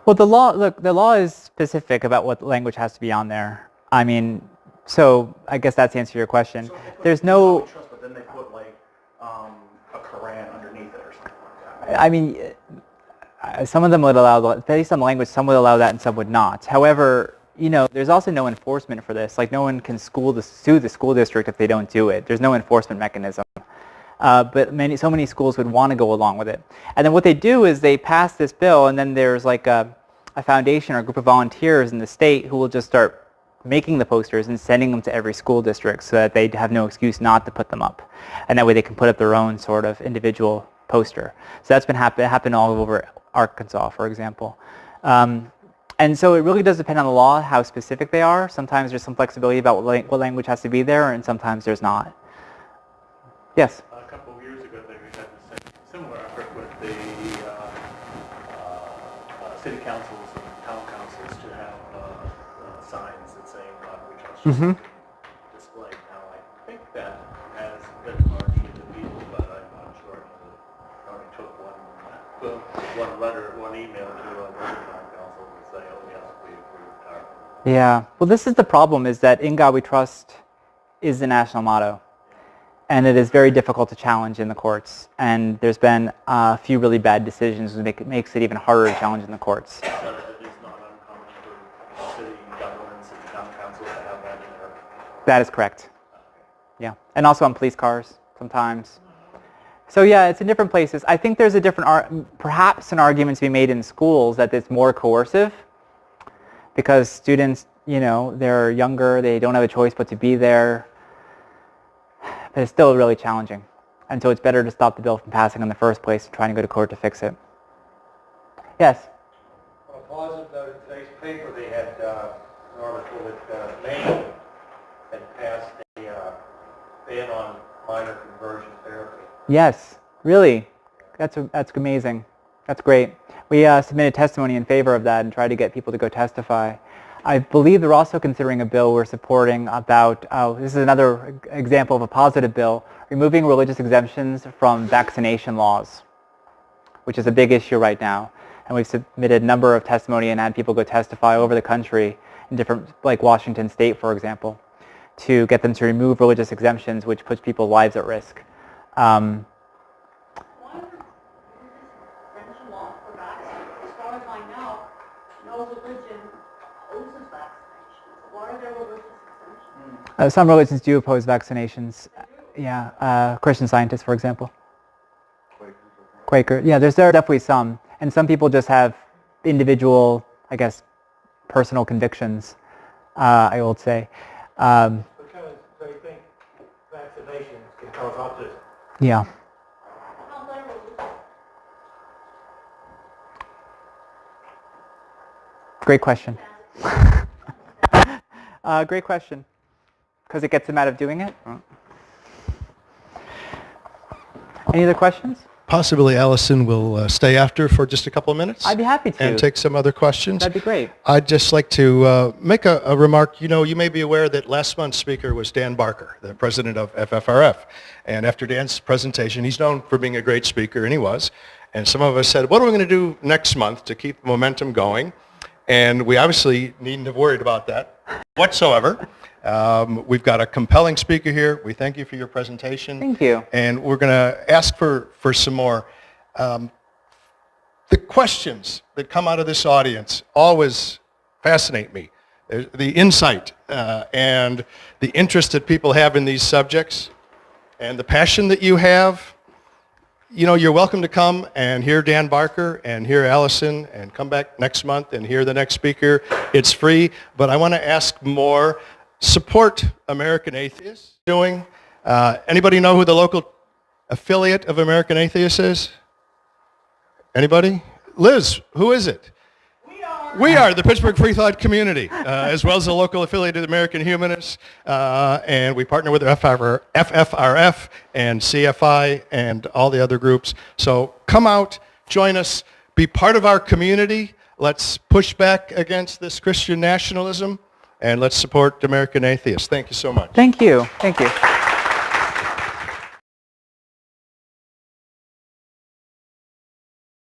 Well, the law is specific about what language has to be on there. I mean, so I guess that's the answer to your question. so if they put There's Allah no, we trust, but then they put like a Quran underneath it or something like that. I mean, some of them would allow, based on the language, some would allow that and some would not. However, you know, there's also no enforcement for this. Like, no one can sue the school district if they don't do it. There's no enforcement mechanism. But so many schools would want to go along with it. And then what they do is they pass this bill, and then there's like a foundation or a group of volunteers in the state who will just start making the posters and sending them to every school district so that they have no excuse not to put them up. And that way they can put up their own sort of individual poster. So that's been happened all over Arkansas, for example. And so it really does depend on the law, how specific they are. Sometimes there's some flexibility about what language has to be there, and sometimes there's not. Yes? A couple of years ago, we had the similar effort with the city councils and town councils to have signs that say God we trust displayed. Now, I think that has been largely defeated, but I'm not sure. It only took one letter, one email to another town council to say, oh yes, we agree with our. Yeah. Well, this is the problem, is that In God We Trust is the national motto. And it is very difficult to challenge in the courts. And there's been a few really bad decisions that makes it even harder to challenge in the courts. So it is not uncommon for city governments and town councils to have that in their. That is correct. Yeah. And also on police cars sometimes. So yeah, it's in different places. I think there's a different, perhaps an argument to be made in schools that it's more coercive because students, you know, they're younger, they don't have a choice but to be there. But it's still really challenging. And so it's better to stop the bill from passing in the first place and trying to go to court to fix it. Yes? On a positive note, in today's paper, they had an article that Maine had passed a ban on minor conversion therapy. Yes, really. That's amazing. That's great. We submitted testimony in favor of that and tried to get people to go testify. I believe they're also considering a bill we're supporting about, this is another example of a positive bill, removing religious exemptions from vaccination laws, which is a big issue right now. And we've submitted a number of testimony and had people go testify over the country in different, like Washington State, for example, to get them to remove religious exemptions, which puts people's lives at risk. Why would religious exemption law for vaccine? As far as I know, no religion opposes vaccinations. Why are there religious exemptions? Some religions do oppose vaccinations. Yeah, Christian Scientists, for example. Quaker. Yeah, there are definitely some. And some people just have individual, I guess, personal convictions, I would say. Because they think vaccinations can cause autism. Yeah. How about religious? Great question. Great question. Because it gets them out of doing it? Any other questions? Possibly Alison will stay after for just a couple of minutes. I'd be happy to. And take some other questions. That'd be great. I'd just like to make a remark. You know, you may be aware that last month's speaker was Dan Barker, the president of FFRF. And after Dan's presentation, he's known for being a great speaker, and he was. And some of us said, what are we going to do next month to keep momentum going? And we obviously needn't have worried about that whatsoever. We've got a compelling speaker here. We thank you for your presentation. Thank you. And we're going to ask for some more. The questions that come out of this audience always fascinate me. The insight and the interest that people have in these subjects and the passion that you have. You know, you're welcome to come and hear Dan Barker and hear Alison and come back next month and hear the next speaker. It's free, but I want to ask more. Support American Atheists doing. Anybody know who the local affiliate of American Atheists is? Anybody? Liz, who is it? We are. We are the Pittsburgh Freethought Community, as well as a local affiliate of the American Humanists, and we partner with FFRF and CFI and all the other groups. So come out, join us, be part of our community. Let's push back against this Christian nationalism, and let's support American Atheists. Thank you so much. Thank you. Thank you.